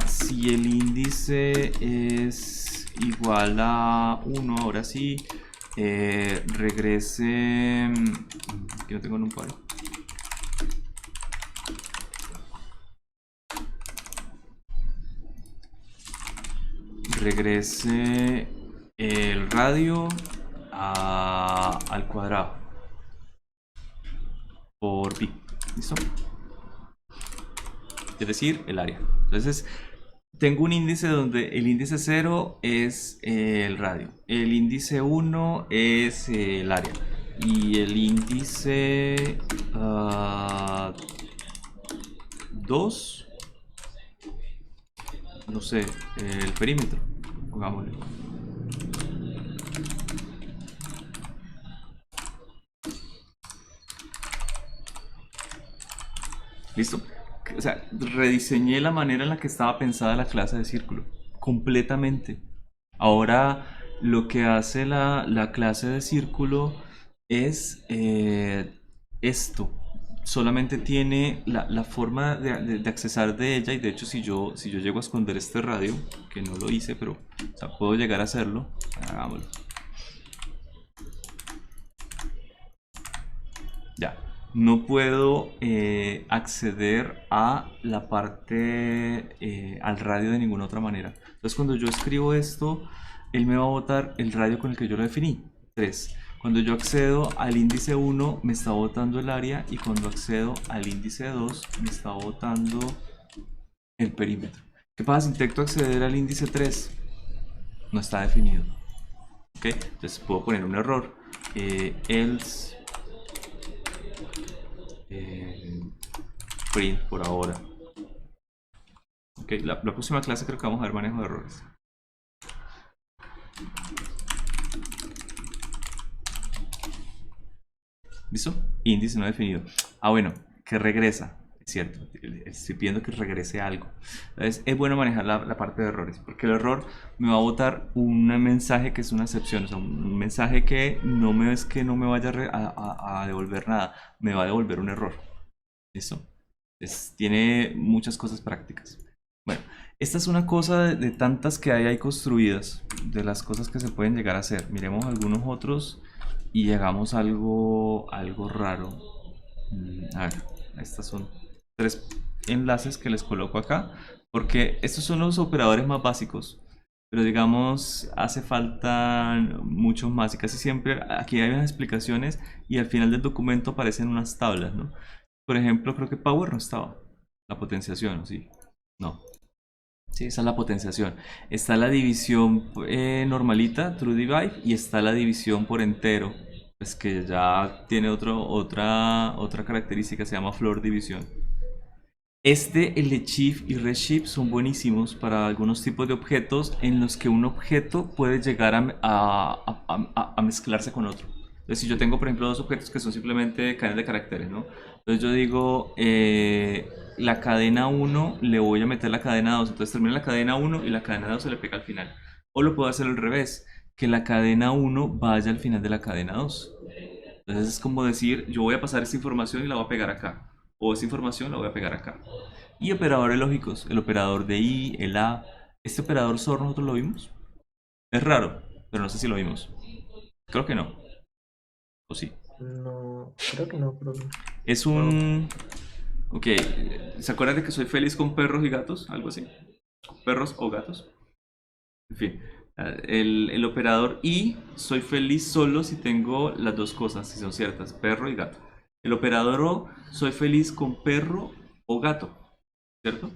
Si el índice es igual a 1, ahora sí, regrese. Aquí no tengo NumPy. Regrese el radio al cuadrado por pi. ¿Listo? Es decir, el área. Entonces, tengo un índice donde el índice 0 es el radio, el índice 1 es el área y el índice 2, no sé, el perímetro, pongámosle. ¿Listo? O sea, rediseñé la manera en la que estaba pensada la clase de círculo, completamente. Ahora lo que hace la clase de círculo es esto. Solamente tiene la forma de accesar de ella, y de hecho si yo llego a esconder este radio, que no lo hice, pero o sea, puedo llegar a hacerlo, hagámoslo. Ya. No puedo acceder a la parte, al radio de ninguna otra manera. Entonces cuando yo escribo esto, él me va a botar el radio con el que yo lo definí, 3. Cuando yo accedo al índice 1, me está botando el área, y cuando accedo al índice 2, me está botando el perímetro. ¿Qué pasa si intento acceder al índice 3? No está definido. ¿Ok? Entonces puedo poner un error. Else print por ahora. Ok, la próxima clase creo que vamos a ver manejo de errores. ¿Listo? Índice no definido. Ah, bueno, que regresa. Es cierto, estoy pidiendo que regrese algo. Entonces, es bueno manejar la parte de errores, porque el error me va a botar un mensaje que es una excepción, o sea, un mensaje que no me es que no me vaya a devolver nada, me va a devolver un error. ¿Listo? Tiene muchas cosas prácticas. Bueno, esta es una cosa de tantas que hay ahí construidas, de las cosas que se pueden llegar a hacer. Miremos algunos otros y hagamos algo raro. A ver, estas son 3 enlaces que les coloco acá, porque estos son los operadores más básicos, pero digamos hace falta muchos más y casi siempre aquí hay unas explicaciones y al final del documento aparecen unas tablas, ¿no? Por ejemplo, creo que Power no estaba, la potenciación, ¿sí? No. Sí, esa es la potenciación. Está la división normalita, True Divide, y está la división por entero, pues que ya tiene otra característica, se llama Floor División. El de Shift y Redshift son buenísimos para algunos tipos de objetos en los que un objeto puede llegar a mezclarse con otro. Entonces, si yo tengo, por ejemplo, dos objetos que son simplemente cadenas de caracteres, ¿no? Entonces yo digo, la cadena 1 le voy a meter la cadena 2. Entonces termina la cadena 1 y la cadena 2 se le pega al final. O lo puedo hacer al revés, que la cadena 1 vaya al final de la cadena 2. Entonces es como decir, yo voy a pasar esta información y la voy a pegar acá. O esta información la voy a pegar acá. Y operadores lógicos, el operador de I, el A. Este operador SOR nosotros lo vimos. Es raro, pero no sé si lo vimos. Creo que no. ¿O sí? No, creo que no, pero Es un... Ok, ¿se acuerdan de que soy feliz con perros y gatos? Algo así. Perros o gatos. En fin, el operador I, soy feliz solo si tengo las dos cosas, si son ciertas, perro y gato. El operador O, soy feliz con perro o gato, ¿cierto?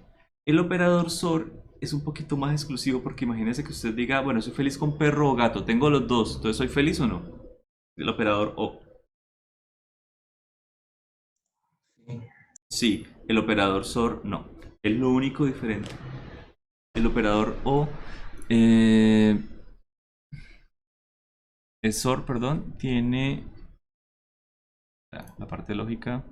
El operador SOR es un poquito más exclusivo porque imagínense que usted diga, bueno, soy feliz con perro o gato, tengo los dos, entonces ¿soy feliz o no? El operador O. sí. Sí, el operador SOR no. Es lo único diferente. El operador O, el SOR, perdón, tiene la parte lógica.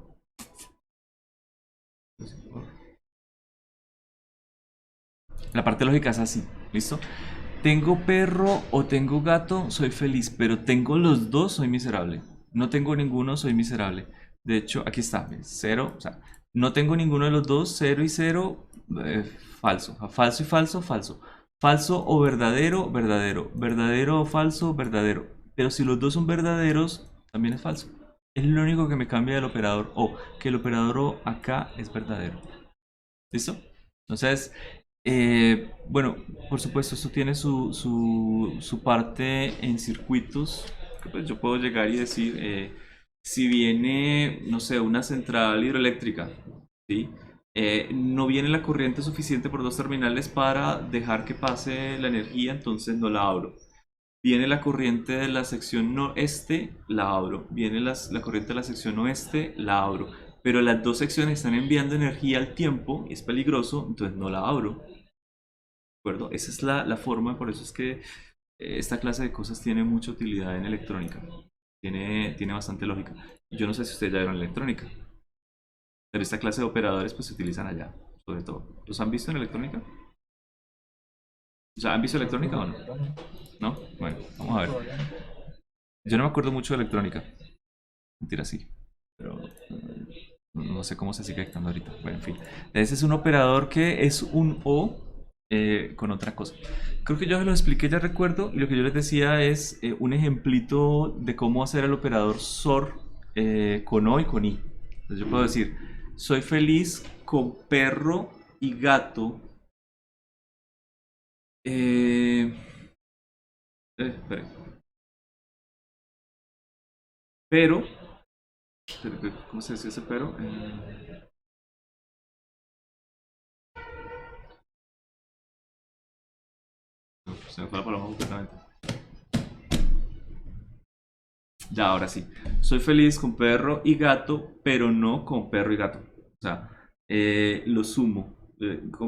La parte lógica es así, ¿listo? Tengo perro o tengo gato, soy feliz, pero tengo los dos, soy miserable. No tengo ninguno, soy miserable. De hecho, aquí está, cero, o sea, no tengo ninguno de los dos, 0 y 0, falso. Falso y falso, falso. Falso o verdadero, verdadero. Verdadero o falso, verdadero. Pero si los dos son verdaderos, también es falso. Es lo único que me cambia del operador O, que el operador O acá es verdadero. ¿Listo? Entonces, bueno, por supuesto, esto tiene su parte en circuitos, que pues yo puedo llegar y decir, si viene, no sé, una central hidroeléctrica, ¿sí? No viene la corriente suficiente por dos terminales para dejar que pase la energía, entonces no la abro. Viene la corriente de la sección noreste, la abro. Viene la corriente de la sección oeste, la abro. Pero las dos secciones están enviando energía al tiempo y es peligroso, entonces no la abro. ¿De acuerdo? Esa es la forma, por eso es que esta clase de cosas tiene mucha utilidad en electrónica. Tiene bastante lógica. Yo no sé si ustedes ya vieron electrónica, pero esta clase de operadores pues se utilizan allá, sobre todo. ¿Los han visto en electrónica? O sea, ¿han visto electrónica o no? ¿No? Bueno, vamos a ver. Yo no me acuerdo mucho de electrónica. Mentira, sí. Pero no sé cómo se sigue dictando ahorita. Bueno, en fin. Ese es un operador que es un O con otra cosa. Creo que yo lo expliqué, ya recuerdo. Y lo que yo les decía es un ejemplito de cómo hacer el operador SOR con O y con I. Entonces yo puedo decir, soy feliz con perro y gato. Espere. Pero, ¿cómo se dice ese pero? Se me fue la palabra completamente. Ya, ahora sí. Soy feliz con perro y gato, pero no con perro y gato. O sea, lo sumo.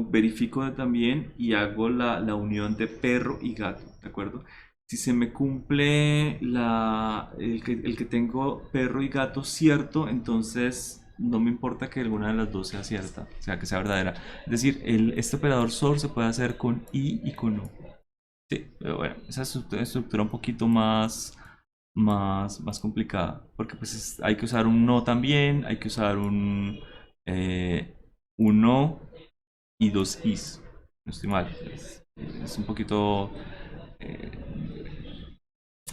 Verifico también y hago la unión de perro y gato, ¿de acuerdo? Si se me cumple el que tengo perro y gato cierto, entonces no me importa que alguna de las dos sea cierta, o sea, que sea verdadera. Es decir, este operador SOR se puede hacer con y con o. Sí, pero bueno, esa es una estructura un poquito más complicada, porque pues hay que usar un no también, hay que usar un no y dos is. No estoy mal, es un poquito... eh,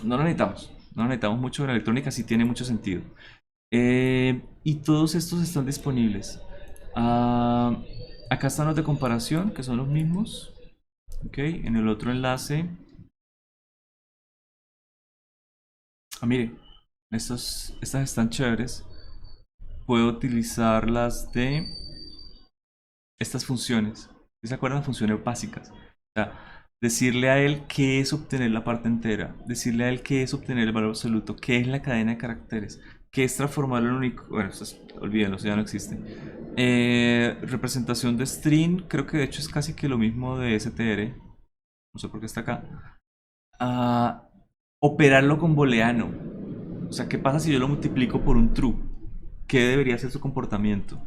no lo necesitamos mucho en electrónica, sí tiene mucho sentido. Y todos estos están disponibles. Ah, acá están los de comparación, que son los mismos. Ok, en el otro enlace. Mire, estas están chéveres. Puedo utilizar las de estas funciones. ¿Sí? ¿Se acuerdan? Funciones básicas. O sea, decirle a él qué es obtener la parte entera, decirle a él qué es obtener el valor absoluto, qué es la cadena de caracteres, qué es transformarlo en único. Bueno, olvídenlo, eso ya no existe. Representación de string, creo que de hecho es casi que lo mismo de str. No sé por qué está acá. Operarlo con booleano. O sea, ¿qué pasa si yo lo multiplico por un true? ¿Qué debería ser su comportamiento?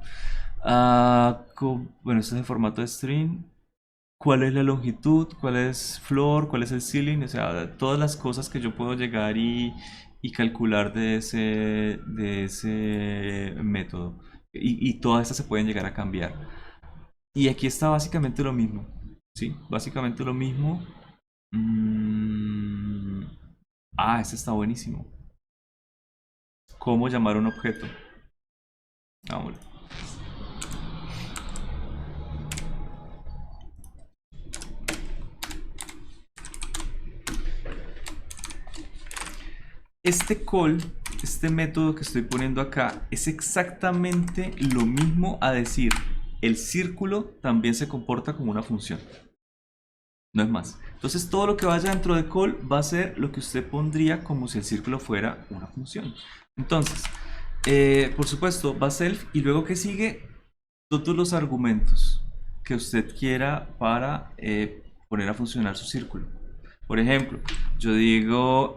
Bueno, este es el formato de string. ¿Cuál es la longitud? ¿Cuál es floor? ¿Cuál es el ceiling? O sea, todas las cosas que yo puedo llegar y calcular de ese método. Y todas estas se pueden llegar a cambiar. Y aquí está básicamente lo mismo. ¿Sí? Básicamente lo mismo. Este está buenísimo. ¿Cómo llamar un objeto? Vámonos. Este call, este método que estoy poniendo acá, es exactamente lo mismo a decir el círculo también se comporta como una función. No es más. Entonces todo lo que vaya dentro de call va a ser lo que usted pondría como si el círculo fuera una función. Entonces, por supuesto, va self y luego que sigue todos los argumentos que usted quiera para poner a funcionar su círculo. Por ejemplo, yo digo,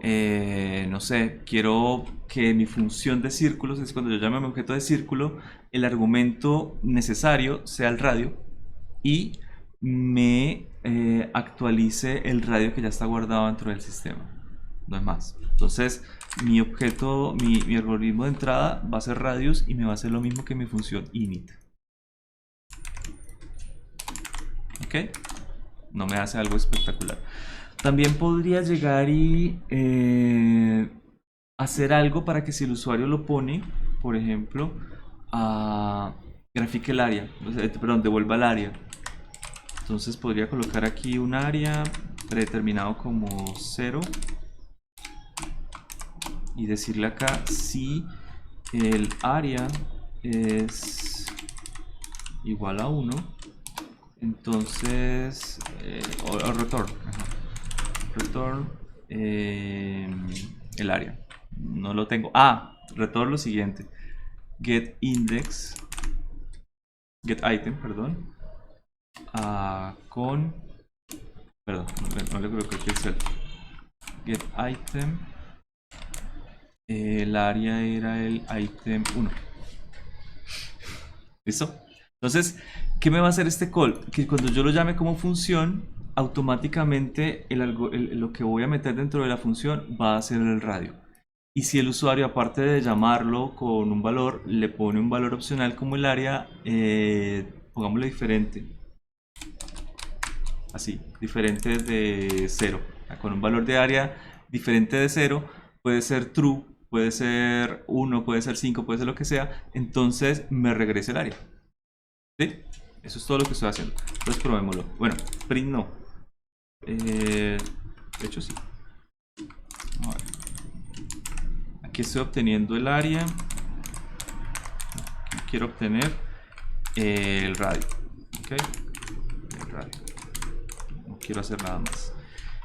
no sé, quiero que mi función de círculos, es cuando yo llame a mi objeto de círculo, el argumento necesario sea el radio y me actualice el radio que ya está guardado dentro del sistema. No es más. Entonces, mi objeto, mi algoritmo de entrada va a ser radius y me va a hacer lo mismo que mi función init. ¿Ok? No me hace algo espectacular. También podría llegar y hacer algo para que si el usuario lo pone, por ejemplo, grafique el área, perdón, devuelva el área. Entonces podría colocar aquí un área predeterminado como 0 y decirle acá si el área es igual a 1, entonces o return, return el área. No lo tengo. Return lo siguiente: get index, get item, perdón, perdón, no le coloqué aquí el self. Get item, el área era el item 1. ¿Listo? Entonces, ¿qué me va a hacer este call? Que cuando yo lo llame como función, automáticamente lo que voy a meter dentro de la función va a ser el radio. Y si el usuario, aparte de llamarlo con un valor, le pone un valor opcional como el área, pongámosle diferente. Así, diferente de 0. Con un valor de área diferente de 0, puede ser true, puede ser 1, puede ser 5, puede ser lo que sea. Entonces me regresa el área. ¿Sí? Eso es todo lo que estoy haciendo. Entonces probémoslo. Bueno, print no. De hecho sí. A ver. Aquí estoy obteniendo el área. Aquí quiero obtener el radio. ¿Ok? El radio. No quiero hacer nada más.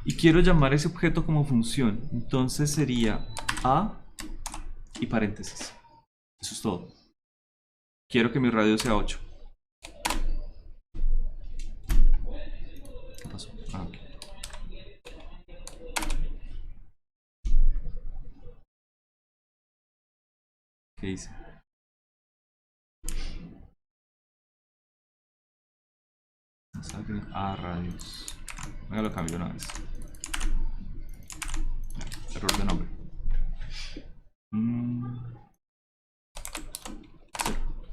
Y quiero llamar ese objeto como función. Entonces sería a y paréntesis. Eso es todo. Quiero que mi radio sea 8. ¿Qué pasó? Ok. ¿Qué hice? Radios. Venga, lo cambio una vez. Error de nombre.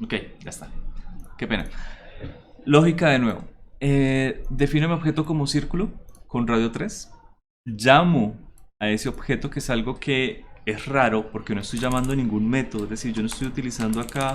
Ok, ya está. Qué pena. Lógica de nuevo. Defino mi objeto como círculo con radio 3. Llamo a ese objeto, que es algo que es raro porque no estoy llamando ningún método. Es decir, yo no estoy utilizando acá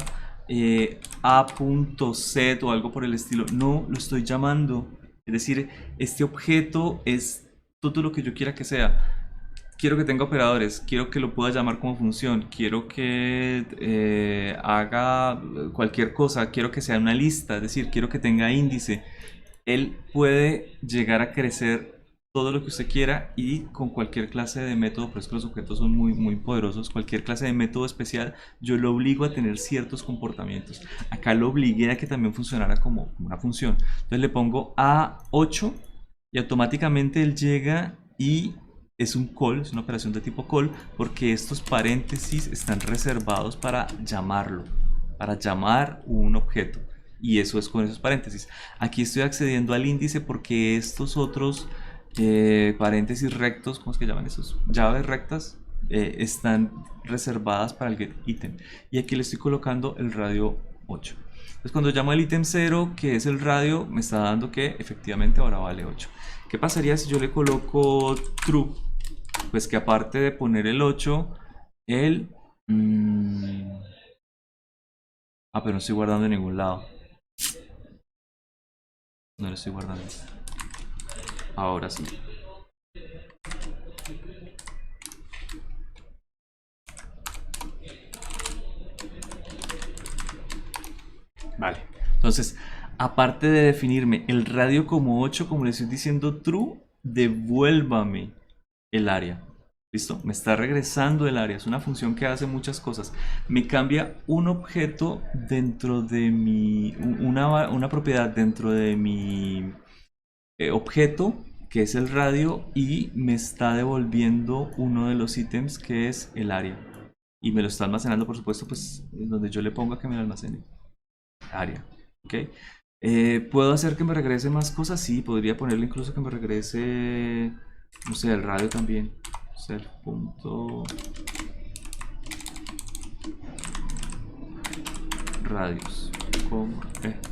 a.set o algo por el estilo. No, lo estoy llamando. Es decir, este objeto es todo lo que yo quiera que sea. Quiero que tenga operadores, quiero que lo pueda llamar como función, quiero que haga cualquier cosa, quiero que sea una lista, es decir, quiero que tenga índice. Él puede llegar a crecer todo lo que usted quiera y con cualquier clase de método, pero es que los objetos son muy poderosos. Cualquier clase de método especial yo lo obligo a tener ciertos comportamientos. Acá lo obligué a que también funcionara como una función. Entonces le pongo A8 y automáticamente él llega y es un call, es una operación de tipo call, porque estos paréntesis están reservados para llamarlo, para llamar un objeto. Y eso es con esos paréntesis. Aquí estoy accediendo al índice porque estos otros paréntesis rectos, ¿cómo es que llaman esos? Llaves rectas, están reservadas para el get item. Y aquí le estoy colocando el radio 8. Entonces cuando llamo al ítem 0, que es el radio, me está dando que efectivamente ahora vale 8. ¿Qué pasaría si yo le coloco true? Pues que aparte de poner el 8, el... pero no estoy guardando en ningún lado. No lo estoy guardando. Ahora sí. Vale. Entonces, aparte de definirme el radio como 8, como le estoy diciendo true, devuélvame el área. ¿Listo? Me está regresando el área. Es una función que hace muchas cosas. Me cambia un objeto dentro de mi... Una propiedad dentro de mi objeto, que es el radio, y me está devolviendo uno de los ítems, que es el área. Y me lo está almacenando, por supuesto, pues en donde yo le ponga que me lo almacene. Área. ¿Ok? ¿Puedo hacer que me regrese más cosas? Sí, podría ponerle incluso que me regrese, no sé, el radio también. Self.radios.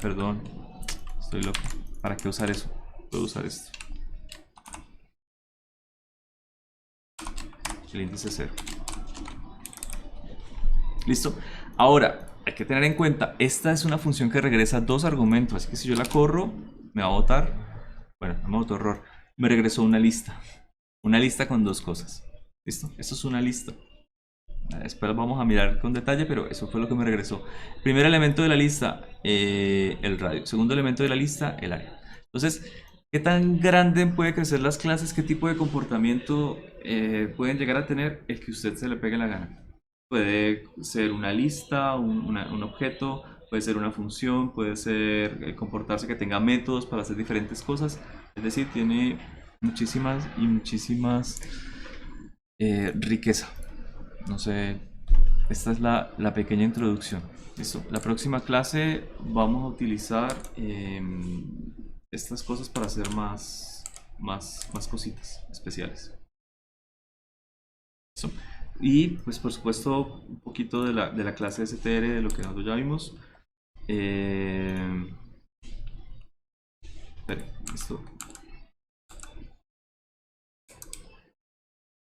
Perdón, estoy loco. ¿Para qué usar eso? Puedo usar esto. El índice 0. Listo. Ahora, hay que tener en cuenta, esta es una función que regresa dos argumentos, así que si yo la corro, me va a botar, bueno, no me botó error, me regresó una lista con dos cosas. ¿Listo? Esto es una lista. Después vamos a mirar con detalle, pero eso fue lo que me regresó. Primer elemento de la lista, el radio. Segundo elemento de la lista, el área. Entonces, ¿qué tan grande puede crecer las clases? ¿Qué tipo de comportamiento pueden llegar a tener? El que usted se le pegue la gana. Puede ser una lista, un objeto, puede ser una función, puede ser comportarse que tenga métodos para hacer diferentes cosas. Es decir, tiene muchísimas riqueza. No sé, esta es la pequeña introducción. Listo. La próxima clase vamos a utilizar estas cosas para hacer más cositas especiales. ¿Listo? Y pues por supuesto un poquito de la clase STR, de lo que nosotros ya vimos. Listo.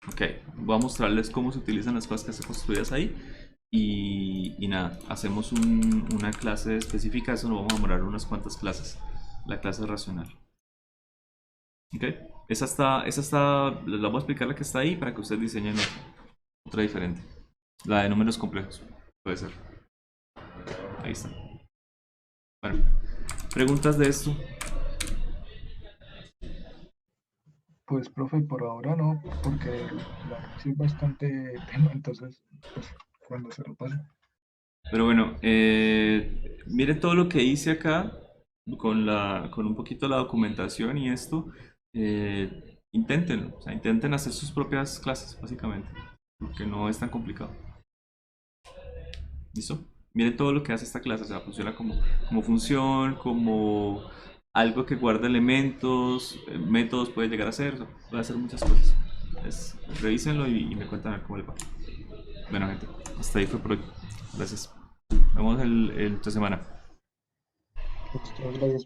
Ok, voy a mostrarles cómo se utilizan las cosas que están construidas ahí. Y nada, hacemos una clase específica, eso nos vamos a demorar unas cuantas clases. La clase racional. Ok, esa está, les vamos a explicar la que está ahí para que ustedes diseñen otra diferente. La de números complejos, puede ser. Ahí está. Bueno, ¿preguntas de esto? Pues, profe, por ahora no, porque la sí es bastante tema, entonces, pues, cuando se lo pase. Pero bueno, mire todo lo que hice acá con un poquito la documentación y esto. Inténtenlo, o sea, intenten hacer sus propias clases, básicamente, porque no es tan complicado. ¿Listo? Miren todo lo que hace esta clase, o sea, funciona como función, como algo que guarda elementos, métodos puede llegar a ser, o sea, puede hacer muchas cosas. Revísenlo y me cuentan a ver cómo les va. Bueno, gente, hasta ahí fue por hoy. Gracias. Nos vemos el otra semana. Muchas gracias.